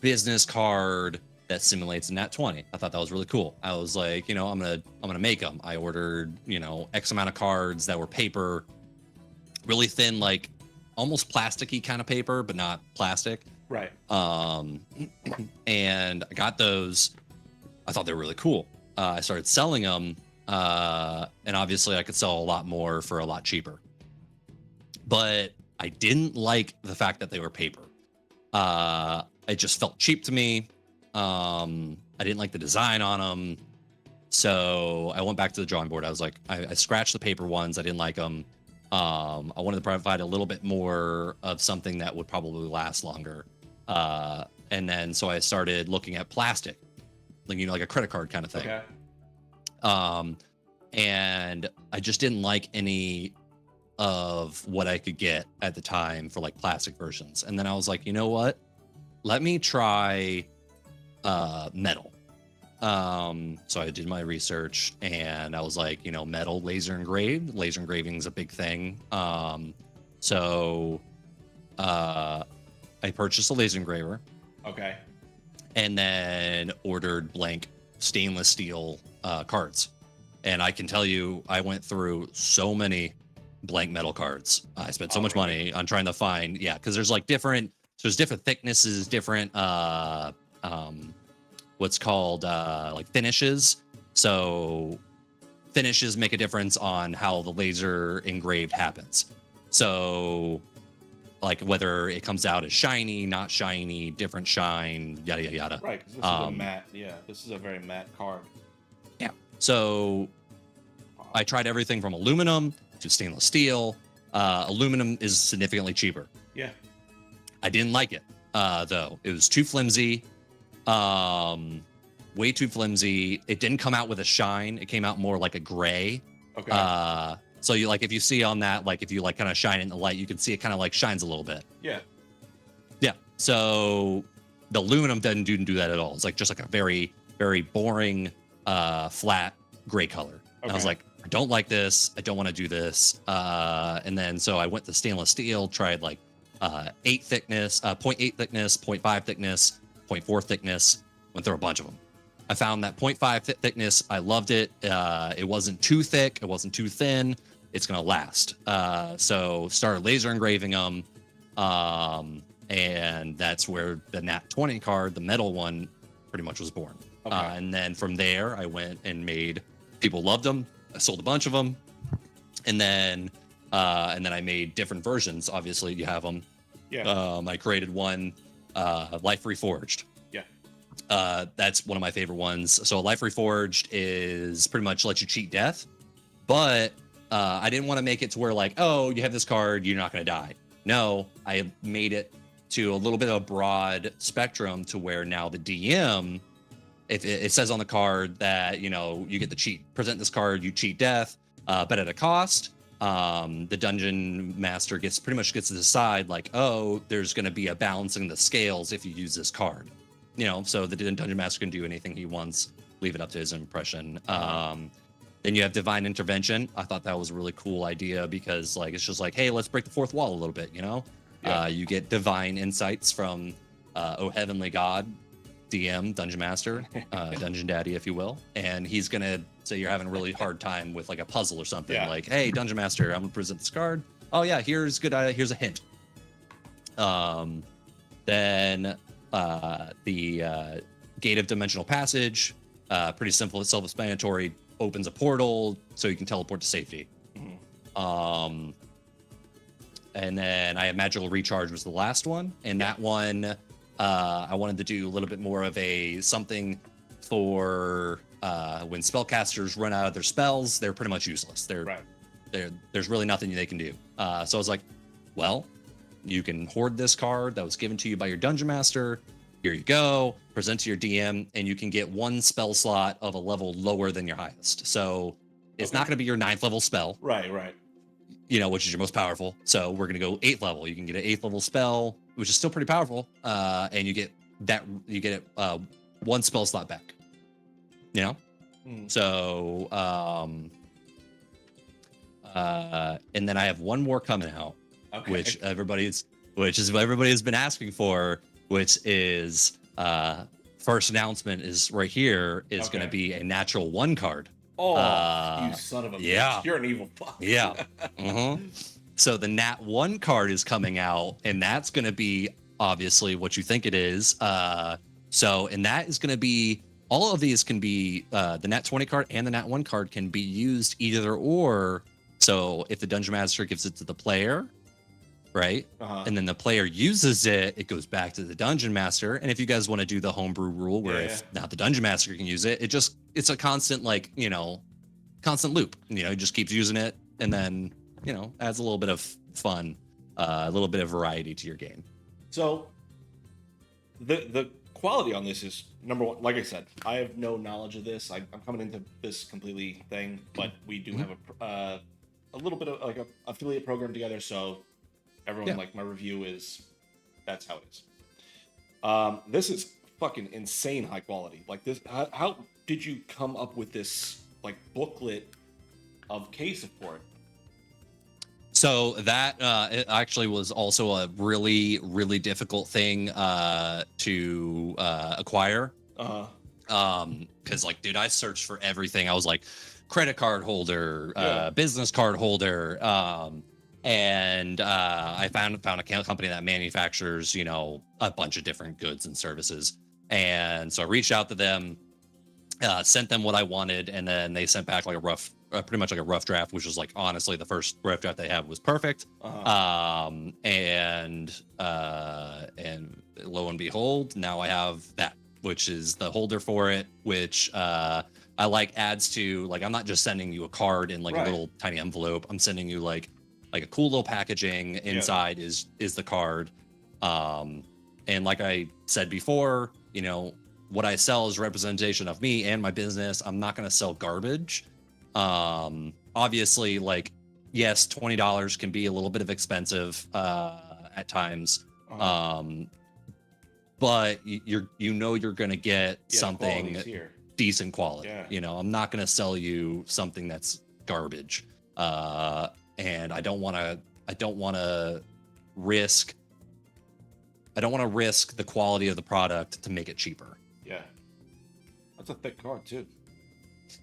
business card that simulates a Nat 20. I thought that was really cool. I was like, I'm gonna make them. I ordered, X amount of cards that were paper, really thin, like almost plasticky kind of paper, but not plastic. Right. And I got those. I thought they were really cool. I started selling them, and obviously I could sell a lot more for a lot cheaper. But I didn't like the fact that they were paper. It just felt cheap to me. I didn't like the design on them. So I went back to the drawing board. I was like, I scratched the paper ones. I didn't like them. I wanted to provide a little bit more of something that would probably last longer. And then so I started looking at plastic, like a credit card kind of thing. Okay. And I just didn't like any of what I could get at the time for like plastic versions. And then I was like, you know what? Let me try metal. So I did my research, and I was like, metal laser engraving is a big thing. So I purchased a laser engraver Okay. and then ordered blank stainless steel cards. And I can tell you, I went through so many blank metal cards. I spent so much really? money on trying to find, yeah, because there's like there's different thicknesses, different what's called like finishes. So finishes make a difference on how the laser engraved happens. So like whether it comes out as shiny, not shiny, different shine, yada yada yada. Right, because this is a matte. Yeah, this is a very matte card. Yeah. So I tried everything from aluminum to stainless steel. Aluminum is significantly cheaper. Yeah. I didn't like it though. It was too flimsy. Way too flimsy. It didn't come out with a shine. It came out more like a gray. Okay. So you like if you see on that, like if you like kind of shine it in the light, you can see it kind of like shines a little bit. Yeah. Yeah. So the aluminum didn't do that at all. It's like just like a very, very boring, flat gray color. Okay. And I was like, I don't like this. I don't want to do this. And then so I went to stainless steel, tried like 8 thickness, 0.8 thickness, 0.5 thickness, 0.4 thickness, went through a bunch of them. I found that 0.5 thickness. I loved it. It wasn't too thick. It wasn't too thin. It's going to last. So started laser engraving them. And that's where the Nat 20 card, the metal one, pretty much was born. Okay. And then from there, I went and made, people loved them. I sold a bunch of them. And then I made different versions. Obviously, you have them. Yeah. I created one, Life Reforged. That's one of my favorite ones. So Life Reforged is pretty much let you cheat death, but I didn't want to make it to where like, oh, you have this card, you're not going to die. No, I made it to a little bit of a broad spectrum to where now the DM, if it says on the card that, you know, you get to cheat, present this card, you cheat death, but at a cost. The dungeon master pretty much gets to decide like, oh, there's going to be a balancing the scales if you use this card. You know, so the dungeon master can do anything he wants, leave it up to his impression. Then you have divine intervention. I thought that was a really cool idea because like it's just like, hey, let's break the fourth wall a little bit, you know? Yeah. You get divine insights from Oh Heavenly God, DM, Dungeon Master, Dungeon Daddy, if you will. And he's gonna say you're having a really hard time with like a puzzle or something. Yeah. Like, hey, Dungeon Master, I'm gonna present this card. Oh yeah, here's a hint. Then the Gate of Dimensional Passage, pretty simple, it's self-explanatory, opens a portal so you can teleport to safety. Mm-hmm. And then I have Magical Recharge was the last one, and that one I wanted to do a little bit more of a something for when spellcasters run out of their spells, they're pretty much useless. There's really nothing they can do. So I was like, well, you can hoard this card that was given to you by your dungeon master. Here you go. Present to your DM, and you can get one spell slot of a level lower than your highest. So it's not going to be your 9th level spell. Right. You know, which is your most powerful. So we're going to go 8th level. You can get an 8th level spell, which is still pretty powerful. And you get one spell slot back. You know? So, and then I have one more coming out. Okay. Which everybody has been asking for, which is first announcement is right here is going to be a natural 1 card. Oh, you son of a bitch. You're an evil fuck. Yeah. So the Nat 1 card is coming out, and that's going to be obviously what you think it is. And that is going to be, all of these can be, the Nat 20 card and the Nat 1 card can be used either or. So if the Dungeon Master gives it to the player, right? And then the player uses it, it goes back to the Dungeon Master. And if you guys want to do the homebrew rule where if not the Dungeon Master can use it, it's a constant, like, you know, constant loop. You know, he just keeps using it and then, you know, adds a little bit of fun, a little bit of variety to your game. So the quality on this is, number one, like I said, I have no knowledge of this. I'm coming into this completely thing, but we do have a little bit of like a affiliate program together, so everyone, like, my review is, that's how it is. This is fucking insane high quality. Like this, how did you come up with this like booklet of case support? So that it actually was also a really, really difficult thing to acquire. Because like, dude, I searched for everything. I was like, credit card holder, business card holder, and I found a company that manufactures, you know, a bunch of different goods and services. And so I reached out to them, sent them what I wanted, and then they sent back like a rough, pretty much like a rough draft, which was like honestly the first rough draft they had was perfect. And lo and behold, now I have that, which is the holder for it, which I like adds to, like, I'm not just sending you a card in like a little tiny envelope. I'm sending you like a cool little packaging. Inside is the card. And like I said before, you know, what I sell is representation of me and my business. I'm not going to sell garbage. Obviously, like, yes, $20 can be a little bit of expensive at times. But you're going to get something decent quality. You know, I'm not going to sell you something that's garbage. And I don't want to risk the quality of the product to make it cheaper. Yeah. That's a thick card too.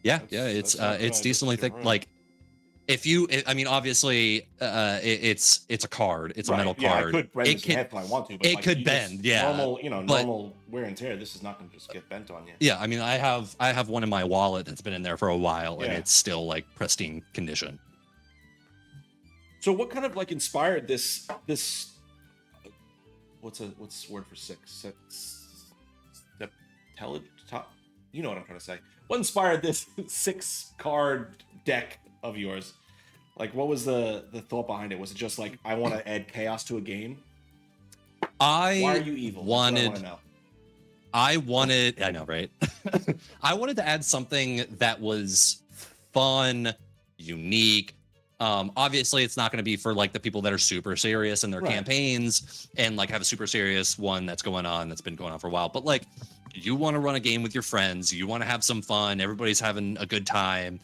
It's decently thick. Like, I mean, obviously, it's a card. It's a metal card. I could bend this in half if I want to, but it could bend. Normal wear and tear. This is not going to just get bent on you. Yeah, I mean, I have one in my wallet that's been in there for a while, and it's still like pristine condition. So, what kind of like inspired this? What's the word for six? You know what I'm trying to say. What inspired this 6-card deck of yours? Like, what was the thought behind it? Was it just like, I want to add chaos to a game? Why are you evil? I know, right? I wanted to add something that was fun, unique. Obviously, it's not going to be for like the people that are super serious in their campaigns and like have a super serious one that's been going on for a while. But like, you want to run a game with your friends, you want to have some fun, everybody's having a good time.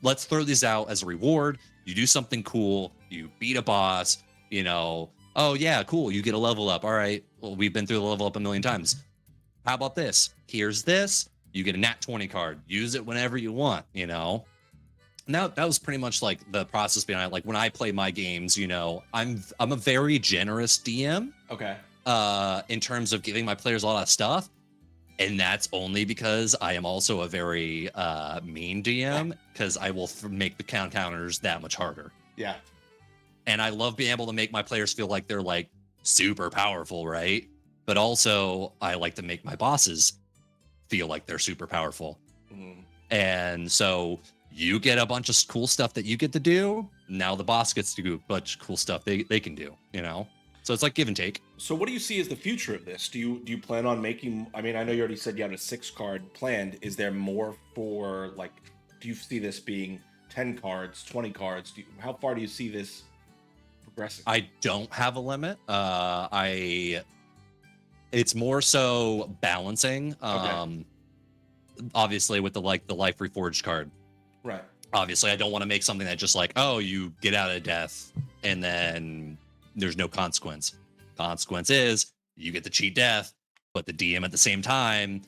Let's throw these out as a reward. You do something cool, you beat a boss, you know, oh yeah, cool, you get a level up. All right, well, we've been through the level up a million times. How about this? Here's this, you get a nat 20 card, use it whenever you want, you know. Now that was pretty much like the process behind it. Like when I play my games, you know, I'm a very generous DM. Okay. In terms of giving my players a lot of stuff. And that's only because I am also a very mean DM, because I will make the counters that much harder. Yeah. And I love being able to make my players feel like they're like super powerful, right? But also I like to make my bosses feel like they're super powerful. And so you get a bunch of cool stuff that you get to do. Now the boss gets to do a bunch of cool stuff they can do, you know? So it's like give and take. So what do you see as the future of this? Do you plan on making, I mean, I know you already said you had a 6-card planned. Is there more for, like, do you see this being 10 cards, 20 cards? How far do you see this progressing? I don't have a limit. It's more so balancing. Obviously with the Life Reforged card. Right. Obviously I don't want to make something that just like, oh, you get out of death and then there's no consequence. Consequence is you get to cheat death, but the DM at the same time,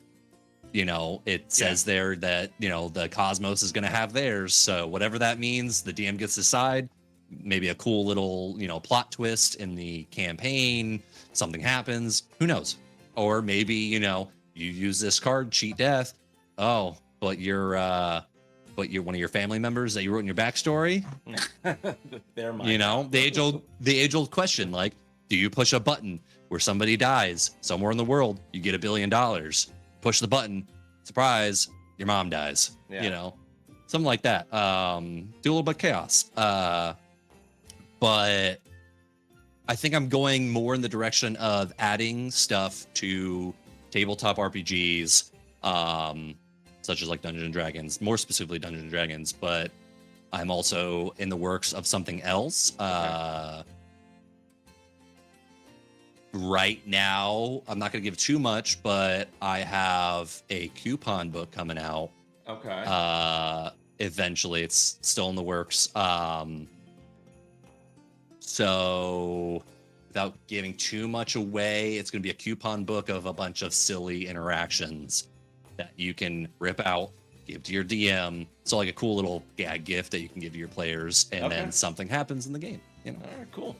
you know, it says there that, you know, the Cosmos is going to have theirs. So whatever that means, the DM gets to decide. Maybe a cool little, you know, plot twist in the campaign. Something happens. Who knows? Or maybe, you know, you use this card, cheat death. Oh, but you're one of your family members that you wrote in your backstory. You know, the age old question, like, do you push a button where somebody dies somewhere in the world? You get $1 billion. Push the button, surprise, your mom dies. You know, something like that. Do a little bit of chaos. But I think I'm going more in the direction of adding stuff to tabletop RPGs, such as like Dungeons and Dragons, more specifically Dungeons and Dragons, but I'm also in the works of something else. Right now, I'm not going to give too much, but I have a coupon book coming out. Okay. eventually. It's still in the works. So without giving too much away, it's going to be a coupon book of a bunch of silly interactions that you can rip out, give to your DM. So like a cool little gag gift that you can give to your players, and then something happens in the game. You know? All right, cool.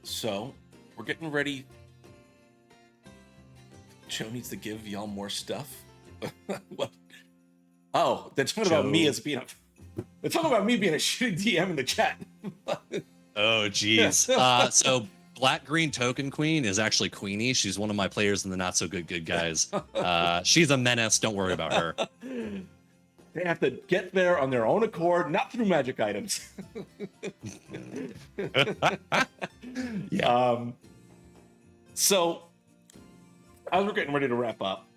So we're getting ready. Joe needs to give y'all more stuff. What? Oh, they're talking about me as being a. They're talking about me being a shitty DM in the chat. Oh, geez. So Black Green Token Queen is actually Queenie. She's one of my players in the Not So Good Guys. She's a menace. Don't worry about her. They have to get there on their own accord, not through magic items. Yeah. So, as we're getting ready to wrap up,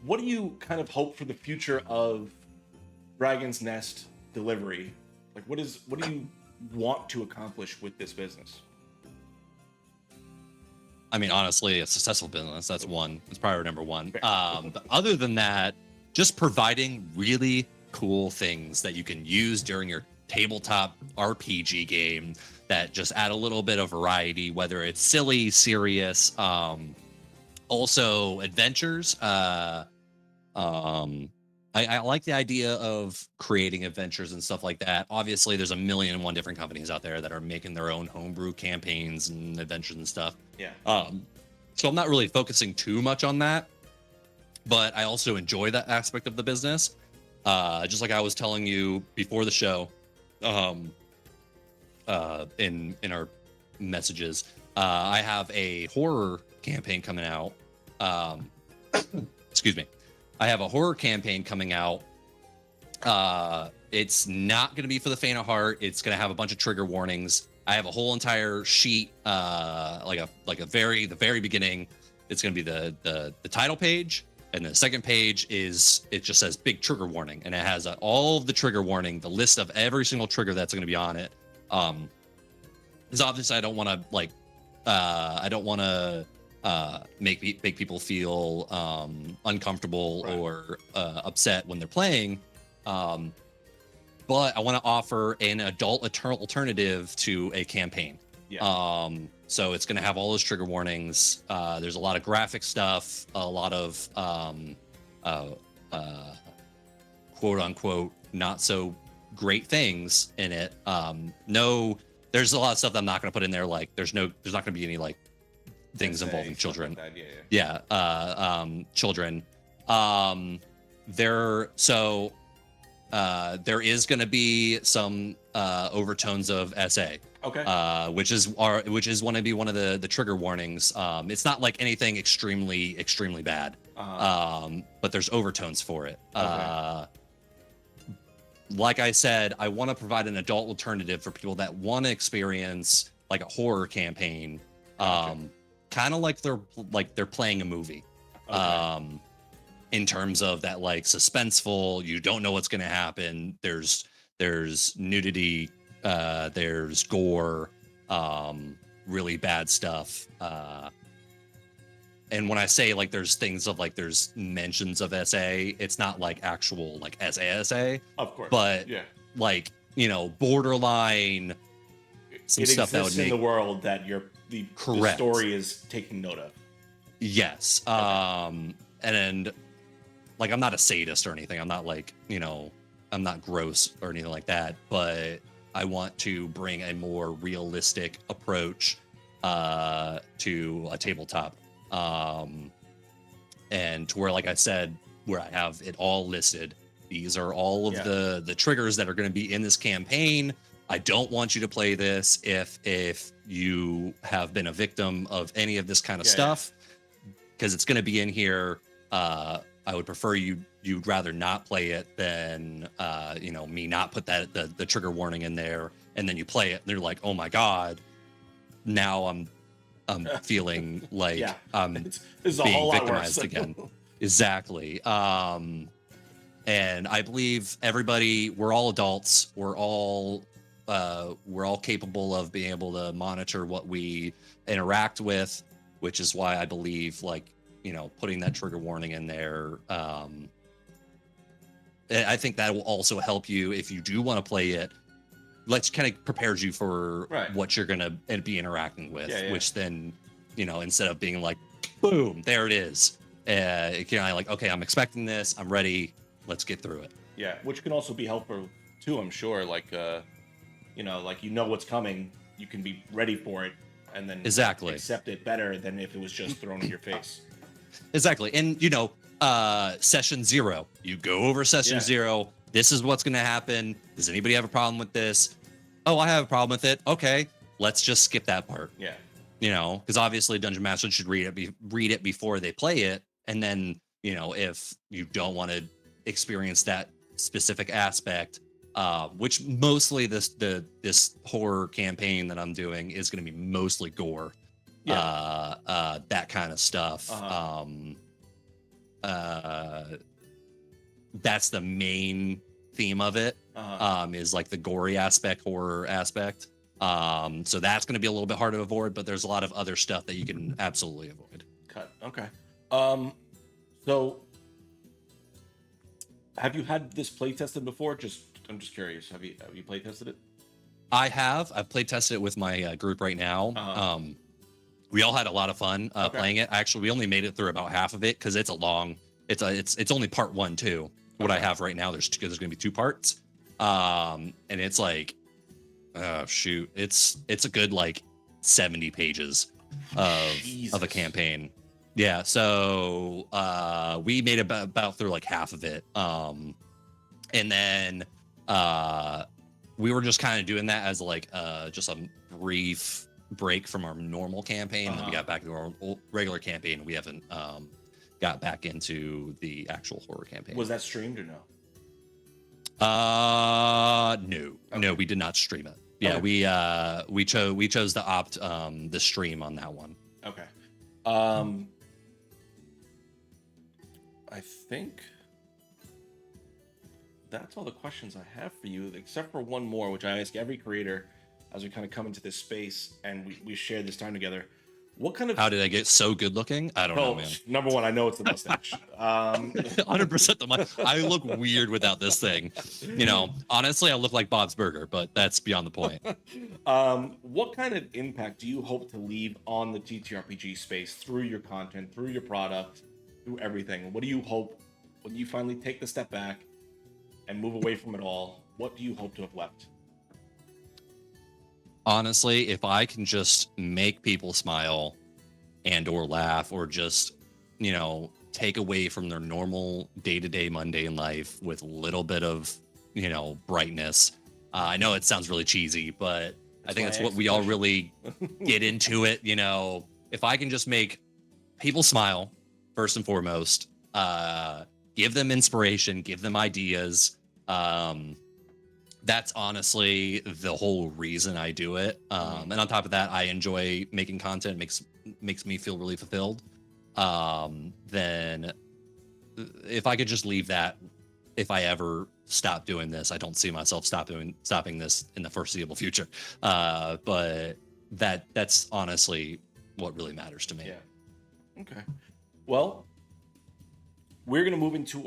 what do you kind of hope for the future of Dragon's Nest delivery? Like, what do you want to accomplish with this business? I mean, honestly, a successful business. That's one. It's priority number one. But other than that, just providing really cool things that you can use during your tabletop RPG game that just add a little bit of variety, whether it's silly, serious, also adventures. I like the idea of creating adventures and stuff like that. Obviously, there's a million and one different companies out there that are making their own homebrew campaigns and adventures and stuff. Yeah. So I'm not really focusing too much on that, but I also enjoy that aspect of the business. Just like I was telling you before the show, in our messages, I have a horror campaign coming out. Excuse me. I have a horror campaign coming out. It's not going to be for the faint of heart. It's going to have a bunch of trigger warnings. I have a whole entire sheet, the very beginning. It's going to be the title page, and the second page it just says big trigger warning, and it has all of the trigger warning, the list of every single trigger that's going to be on it. Because obviously I don't want to make people feel uncomfortable or upset when they're playing. But I want to offer an adult alternative to a campaign. Yeah. So it's going to have all those trigger warnings. There's a lot of graphic stuff, a lot of quote unquote not so great things in it. There's a lot of stuff that I'm not going to put in there. Like there's not going to be any like things involving children. Like that, Children. There is going to be some overtones of SA. Okay. Which is want to be one of the trigger warnings. It's not like anything extremely bad. But there's overtones for it. Okay. Like I said, I want to provide an adult alternative for people that want to experience like a horror campaign. Gotcha. Kind of like they're playing a movie. Okay. In terms of that, like suspenseful, you don't know what's going to happen. There's nudity, there's gore, really bad stuff. And when I say like there's things of like there's mentions of SA, it's not like actual like SA, Of course. but yeah, like borderline some it stuff that would exists in make the world that the story is taking note of. Yes. Okay. And like I'm not a sadist or anything. I'm not like, I'm not gross or anything like that, but I want to bring a more realistic approach to a tabletop. And to where, like I said, where I have it all listed. These are all of the triggers that are going to be in this campaign. I don't want you to play this if you have been a victim of any of this kind of stuff, because it's going to be in here. I would prefer you'd rather not play it than me not put the trigger warning in there, and then you play it and they're like, oh my god, now I'm feeling like I'm being victimized again. Exactly. And I believe everybody, we're all adults. We're all capable of being able to monitor what we interact with, which is why I believe putting that trigger warning in there I think that will also help you if you do want to play it. Let's kind of prepares you for Right. what you're gonna be interacting with, Yeah, yeah. which then, instead of being like, boom, there it is, it can like, okay, I'm expecting this, I'm ready, let's get through it. Yeah, which can also be helpful too, I'm sure. Like, like what's coming, you can be ready for it, and then Exactly. accept it better than if it was just thrown in your face. Exactly. And session 0, you go over session 0. This is what's going to happen. Does anybody have a problem with this? Oh, I have a problem with it. Okay, let's just skip that part. Yeah. Because obviously Dungeon Master should read it before they play it, and then if you don't want to experience that specific aspect, which mostly this horror campaign that I'm doing is going to be mostly gore. That kind of stuff. That's the main theme of it. Is like the gory aspect, horror aspect. So that's going to be a little bit hard to avoid, but there's a lot of other stuff that you can absolutely avoid. Cut. Okay. So have you had this play tested before? I'm just curious. Have you play tested it? I have. I've play tested it with my group right now. We all had a lot of fun playing it. Actually, we only made it through about half of it because it's a long. It's only part 1 too. What I have right now, there's going to be 2 parts, and it's like, oh shoot, it's a good like 70 pages of a campaign. Yeah, so we made about through like half of it, and then we were just kind of doing that as like just a brief break from our normal campaign. And then we got back to our regular campaign. We haven't got back into the actual horror campaign. Was that streamed or no? No. Okay. No, we did not stream it. Yeah, okay. we chose to opt the stream on that one. Okay. I think that's all the questions I have for you, except for one more, which I ask every creator as we kind of come into this space and we share this time together. What kind of... How did I get so good looking? I don't know, man. Number one, I know it's the mustache. 100% the mustache. I look weird without this thing. Honestly, I look like Bob's Burger, but that's beyond the point. What kind of impact do you hope to leave on the TTRPG space through your content, through your product, through everything? What do you hope when you finally take the step back and move away from it all? What do you hope to have left? Honestly, if I can just make people smile and or laugh, or just, take away from their normal day-to-day mundane life with a little bit of, brightness. I know it sounds really cheesy, but I think that's what we all really get into it. If I can just make people smile first and foremost, give them inspiration, give them ideas, that's honestly the whole reason I do it. And on top of that, I enjoy making content. Makes me feel really fulfilled. Then if I could just leave that, if I ever stop doing this, I don't see myself stopping this in the foreseeable future. But that's honestly what really matters to me. Yeah. Okay. Well, we're going to move into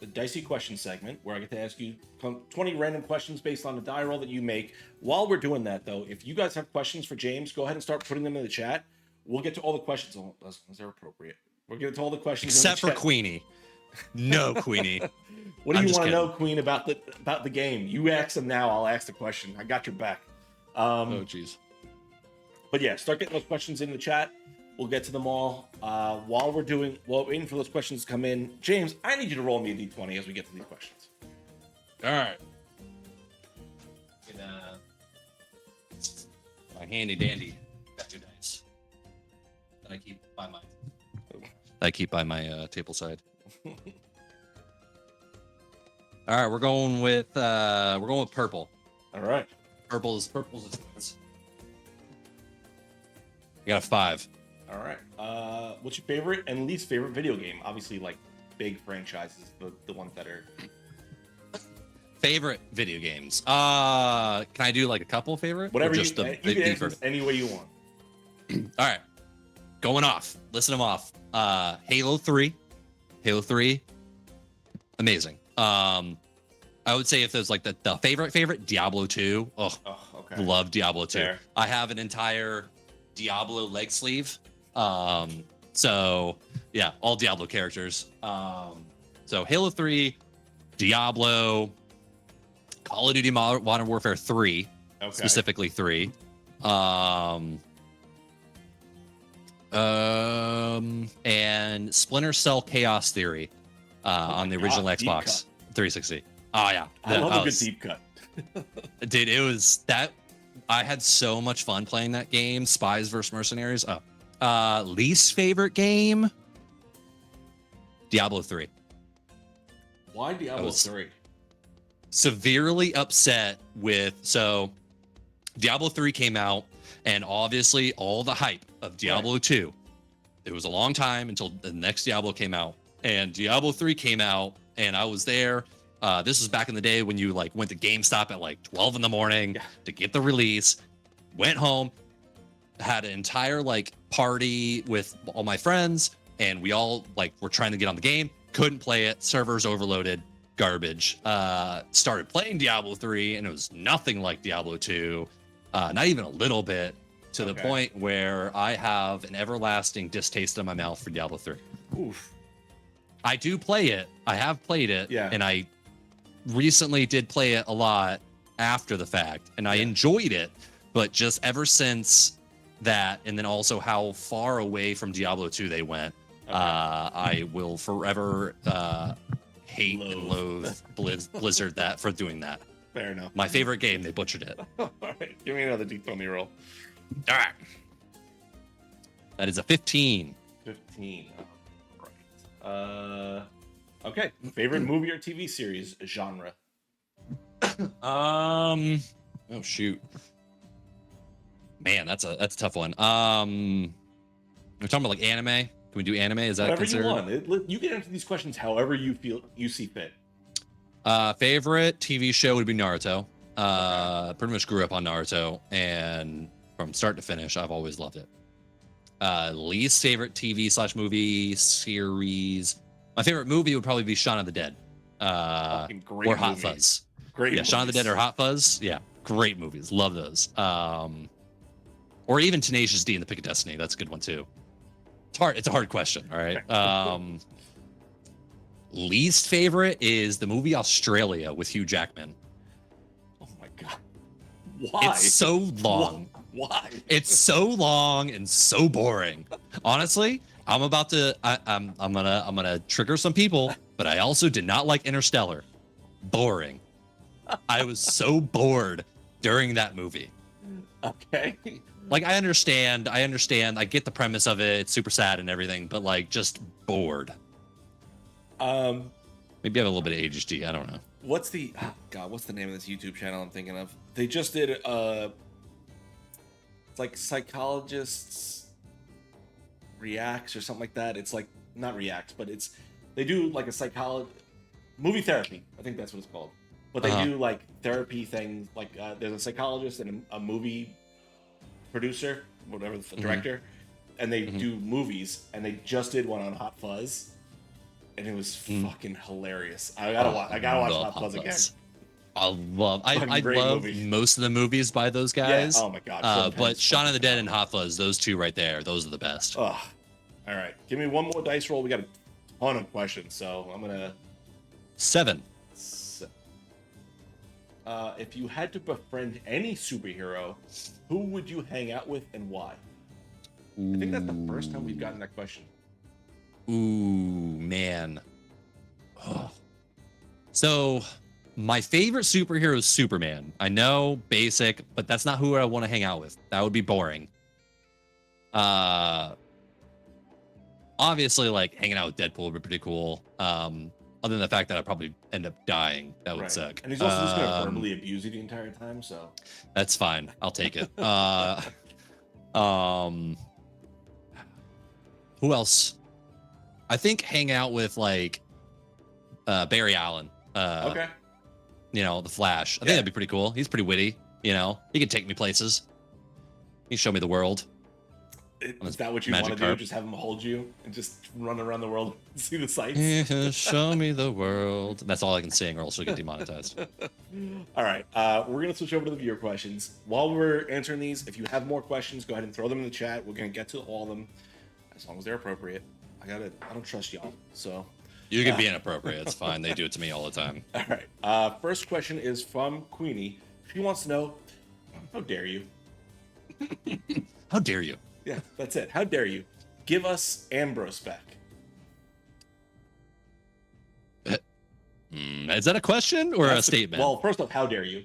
the dicey question segment, where I get to ask you 20 random questions based on the die roll that you make. While we're doing that, though, if you guys have questions for James, go ahead and start putting them in the chat. We'll get to all the questions. Oh, those are appropriate. We'll get to all the questions except for Queenie. No, Queenie. What do you want to know, Queen, about the game? You ask them now. I'll ask the question. I got your back. Oh, jeez. But yeah, start getting those questions in the chat. We'll get to them all. While we're waiting for those questions to come in, James, I need you to roll me a d20 as we get to these questions. All right. My handy dandy got 2 dice that I keep by my table side. All right, we're going with purple. All right. Purple's a chance. I got a 5. All right. What's your favorite and least favorite video game? Obviously, like big franchises, the ones that are favorite video games. Can I do like a couple favorite? Whatever you can answer any way you want. All right, going off. Listen them off. Halo 3, amazing. I would say if there's like the favorite Diablo 2. Oh, Okay. love Diablo 2. Fair. I have an entire Diablo leg sleeve. So yeah, all Diablo characters. So Halo 3, Diablo, Call of Duty Modern Warfare 3, specifically 3. And Splinter Cell Chaos Theory on the original Xbox 360. Oh yeah, I love a good deep cut. Dude, it was that. I had so much fun playing that game. Spies vs Mercenaries. Least favorite game, Diablo 3. Why Diablo 3? Severely upset with, so Diablo 3 came out, and obviously all the hype of Diablo 2. It was a long time until the next Diablo came out, and Diablo 3 came out, and I was there. This was back in the day when you like went to GameStop at like 12 in the morning to get the release, went home, had an entire like party with all my friends, and we all like were trying to get on the game, couldn't play it, servers overloaded, garbage. Started playing Diablo 3, and it was nothing like Diablo 2, not even a little bit, to the point where I have an everlasting distaste in my mouth for Diablo 3. Oof. I do play it. I have played it, and I recently did play it a lot after the fact, and I enjoyed it, but just ever since that, and then also how far away from Diablo 2 they went, I will forever hate and loathe Blizzard that for doing that. Fair enough. My favorite game, they butchered it. All right, give me another D20 roll. All right. That is a 15. 15. Right. Okay. Favorite movie or TV series genre? Oh shoot. Man, that's a tough one. We're talking about like anime. Can we do anime? Is that whatever considered? you want? You can answer these questions however you feel you see fit. Favorite TV show would be Naruto. Pretty much grew up on Naruto, and from start to finish, I've always loved it. Least favorite TV/movie series. My favorite movie would probably be Shaun of the Dead. Or Hot Fuzz. Great. Yeah, Shaun of the Dead or Hot Fuzz. Yeah, great movies. Love those. Or even Tenacious D and the Pick of Destiny. That's a good one too. It's hard. It's a hard question. All right. Least favorite is the movie Australia with Hugh Jackman. Oh my god. Why? It's so long. Why? It's so long and so boring. Honestly, I'm gonna trigger some people, but I also did not like Interstellar. Boring. I was so bored during that movie. Okay. Like I understand. I get the premise of it. It's super sad and everything, but like just bored. Maybe I have a little bit of ADHD. I don't know. What's the what's the name of this YouTube channel I'm thinking of? They just did it's like Psychologists Reacts or something like that. It's like not Reacts, but they do like a movie therapy. I think that's what it's called. But they do like therapy things. Like there's a psychologist and a movie producer, whatever the director, and they do movies. And they just did one on Hot Fuzz, and it was fucking hilarious. I gotta watch Hot Fuzz again. I love movie. Most of the movies by those guys. Yeah. Oh my god. But Shaun of the Dead and Hot Fuzz, those two right there, those are the best. All right. Give me one more dice roll. We got a ton of questions, so I'm gonna 7. If you had to befriend any superhero, who would you hang out with and why? I think that's the first time we've gotten that question. Ooh, man. Oh. So, my favorite superhero is Superman. I know, basic, but that's not who I want to hang out with. That would be boring. Obviously, like, hanging out with Deadpool would be pretty cool. Other than the fact that I'd probably end up dying. That would suck. And he's also just going to verbally abuse you the entire time, so... That's fine. I'll take it. Who else? I think hang out with, like, Barry Allen. Okay. You know, the Flash. I think that'd be pretty cool. He's pretty witty. You know, he could take me places. He can show me the world. Is that what you want to do? Just have him hold you and just run around the world and see the sights? Show me the world. That's all I can sing, or else you'll get demonetized. All right. We're going to switch over to the viewer questions. While we're answering these, if you have more questions, go ahead and throw them in the chat. We're going to get to all of them as long as they're appropriate. I don't trust y'all. So you can be inappropriate. It's fine. They do it to me all the time. All right. First question is from Queenie. She wants to know, how dare you? How dare you? Yeah, that's it. How dare you? Give us Ambrose back. Is that a question or a statement? Well, first off, how dare you?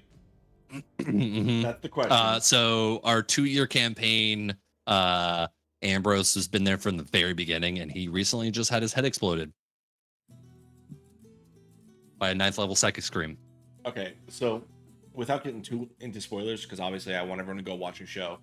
That's the question. So our 2-year campaign, Ambrose has been there from the very beginning, and he recently just had his head exploded by a 9th level psychic scream. Okay, so without getting too into spoilers, because obviously I want everyone to go watch your show.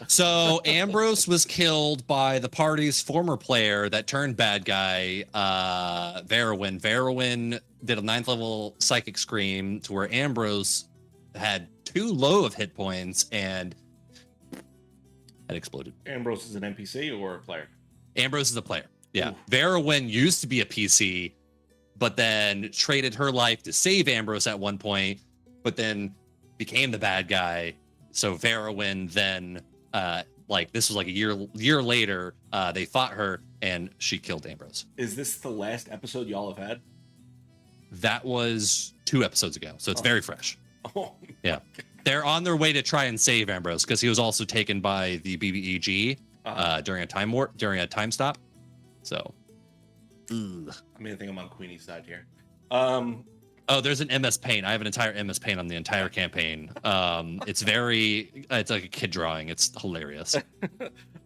So Ambrose was killed by the party's former player that turned bad guy, Verowyn. Verowyn did a 9th level psychic scream to where Ambrose had too low of hit points and had exploded. Ambrose is an NPC or a player? Ambrose is a player. Yeah. Ooh. Verowyn used to be a PC, but then traded her life to save Ambrose at one point, but then became the bad guy. So Verowyn then, this was like a year later, they fought her and she killed Ambrose. Is this the last episode y'all have had? That was 2 episodes ago, so it's very fresh. Oh, yeah. They're on their way to try and save Ambrose because he was also taken by the BBEG during a time stop. So, I mean, I think I'm on Queenie's side here. Oh, there's an MS Paint. I have an entire MS Paint on the entire campaign. It's like a kid drawing. It's hilarious. All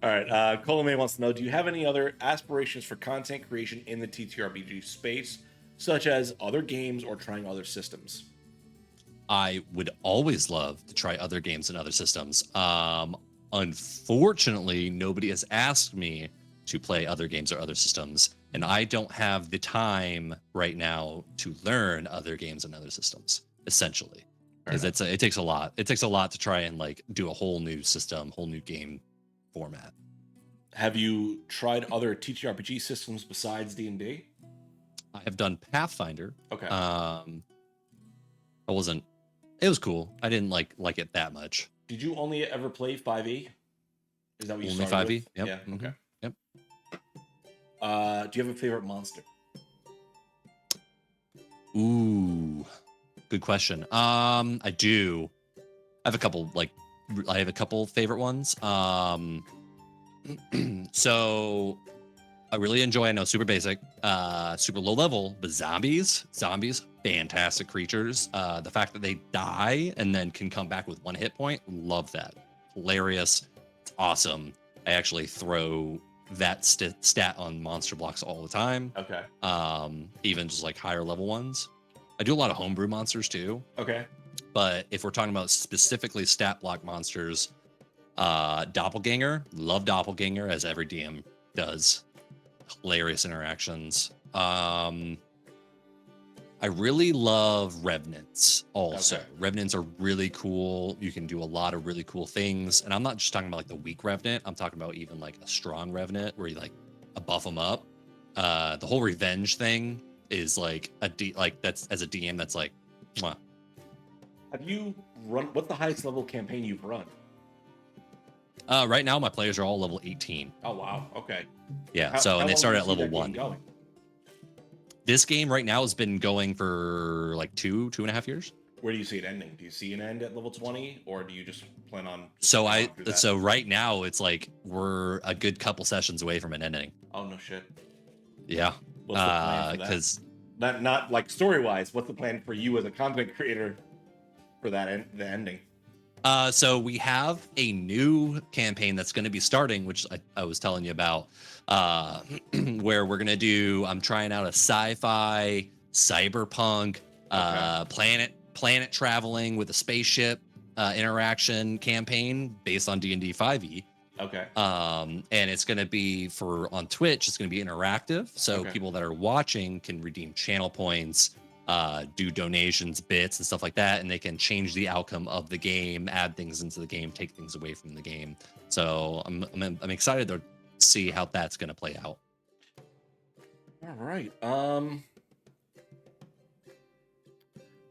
right. Colomay wants to know, do you have any other aspirations for content creation in the TTRPG space, such as other games or trying other systems? I would always love to try other games and other systems. Unfortunately, nobody has asked me to play other games or other systems, and I don't have the time right now to learn other games and other systems, essentially, because it takes a lot. It takes a lot to try and do a whole new system, whole new game format. Have you tried other TTRPG systems besides D&D? I have done Pathfinder. Okay. It was cool. I didn't like it that much. Did you only ever play 5e? Is that what you only started 5e? with? Yep. Yeah. Okay. Yep. Do you have a favorite monster? Ooh, good question. I do. I have a couple. I have a couple favorite ones. So I really enjoy. I know super basic, super low level, but zombies, fantastic creatures. The fact that they die and then can come back with 1 hit point, love that. Hilarious. It's awesome. I actually throw that stat on monster blocks all the time. Okay. Even just higher level ones. I do a lot of homebrew monsters too. Okay. But if we're talking about specifically stat block monsters, Doppelganger, love Doppelganger, as every DM does. Hilarious interactions. I really love Revenants also. Okay. Revenants are really cool. You can do a lot of really cool things. And I'm not just talking about the weak Revenant. I'm talking about even a strong Revenant where you buff them up. The whole revenge thing is that's as a DM that's mwah. Have you what's the highest level campaign you've run? Right now my players are all level 18. Oh wow. Okay. Yeah. And they started at level 1. This game right now has been going for 2.5 years. Where do you see it ending? Do you see an end at level 20, or do you just plan on? So right now it's we're a good couple sessions away from an ending. Oh no shit. Yeah. What's the plan for that? Because not story wise. What's the plan for you as a content creator for the ending? So we have a new campaign that's going to be starting, which I was telling you about, where we're going to do, I'm trying out a sci-fi, cyberpunk, planet traveling with a spaceship interaction campaign based on D&D 5e. Okay. And it's going to be on Twitch, it's going to be interactive. So people that are watching can redeem channel points do donations, bits, and stuff like that, and they can change the outcome of the game, add things into the game, take things away from the game. So I'm excited to see how that's going to play out. All right.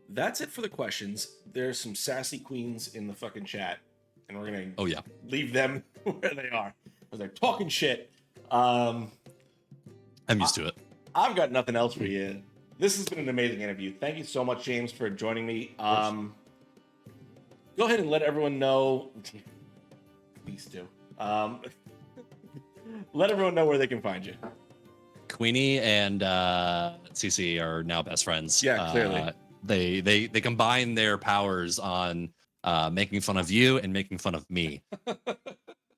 That's it for the questions. There's some sassy queens in the fucking chat, and we're gonna leave them where they are because they're talking shit. I'm used to it. I've got nothing else for you. This has been an amazing interview. Thank you so much, James, for joining me. Go ahead and let everyone know. Please do. Let everyone know where they can find you. Queenie and CC are now best friends. Yeah, clearly. They combine their powers on making fun of you and making fun of me,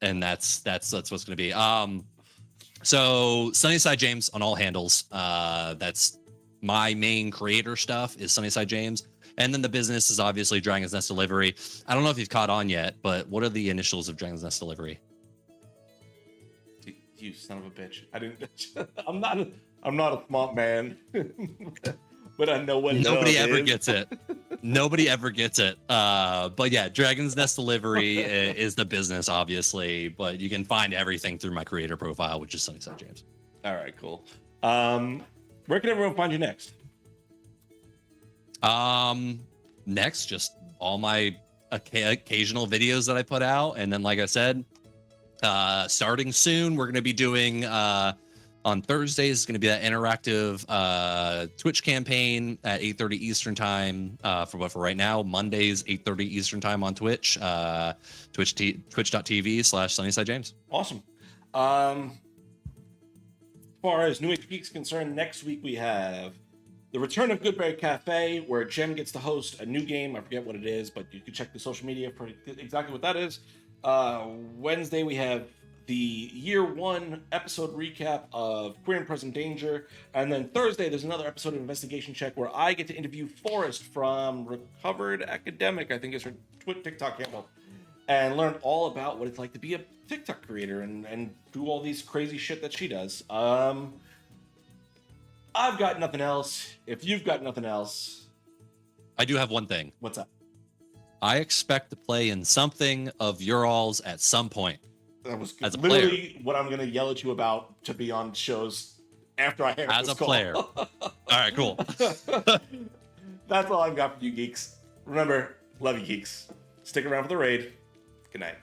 and that's what's going to be. So SunnySideJames on all handles. That's my main creator stuff is SunnySideJames, and then the business is obviously Dragon's Nest Delivery. I don't know if you've caught on yet, but what are the initials of Dragon's Nest Delivery? You son of a bitch! I didn't. I'm not a smart man. But I know what nobody ever gets it. Nobody ever gets it. But yeah, Dragon's Nest Delivery is the business, obviously. But you can find everything through my creator profile, which is SunnySideJames. All right, cool. Where can everyone find you next? Next, just all my occasional videos that I put out, and then, like I said, starting soon, we're going to be doing. On Thursdays, is going to be that interactive Twitch campaign at 8:30 Eastern time. For right now, Mondays 8:30 Eastern time on Twitch. Twitch.tv/SunnySideJames. Awesome. As far as New Age Geeks concerned, next week we have the return of Goodberry Cafe, where Jem gets to host a new game. I forget what it is, but you can check the social media for exactly what that is. Wednesday we have the year 1 episode recap of Queer and Present Danger. And then Thursday, there's another episode of Investigation Check where I get to interview Forrest from Recovered Academic, I think is her TikTok handle, and learn all about what it's like to be a TikTok creator and do all these crazy shit that she does. I've got nothing else. If you've got nothing else. I do have one thing. What's up? I expect to play in something of your alls at some point. That was as a literally player. What I'm going to yell at you about to be on shows after I hang up as this a call. player. All right, cool. That's all I've got for you, geeks. Remember, love you, geeks. Stick around for the raid. Good night.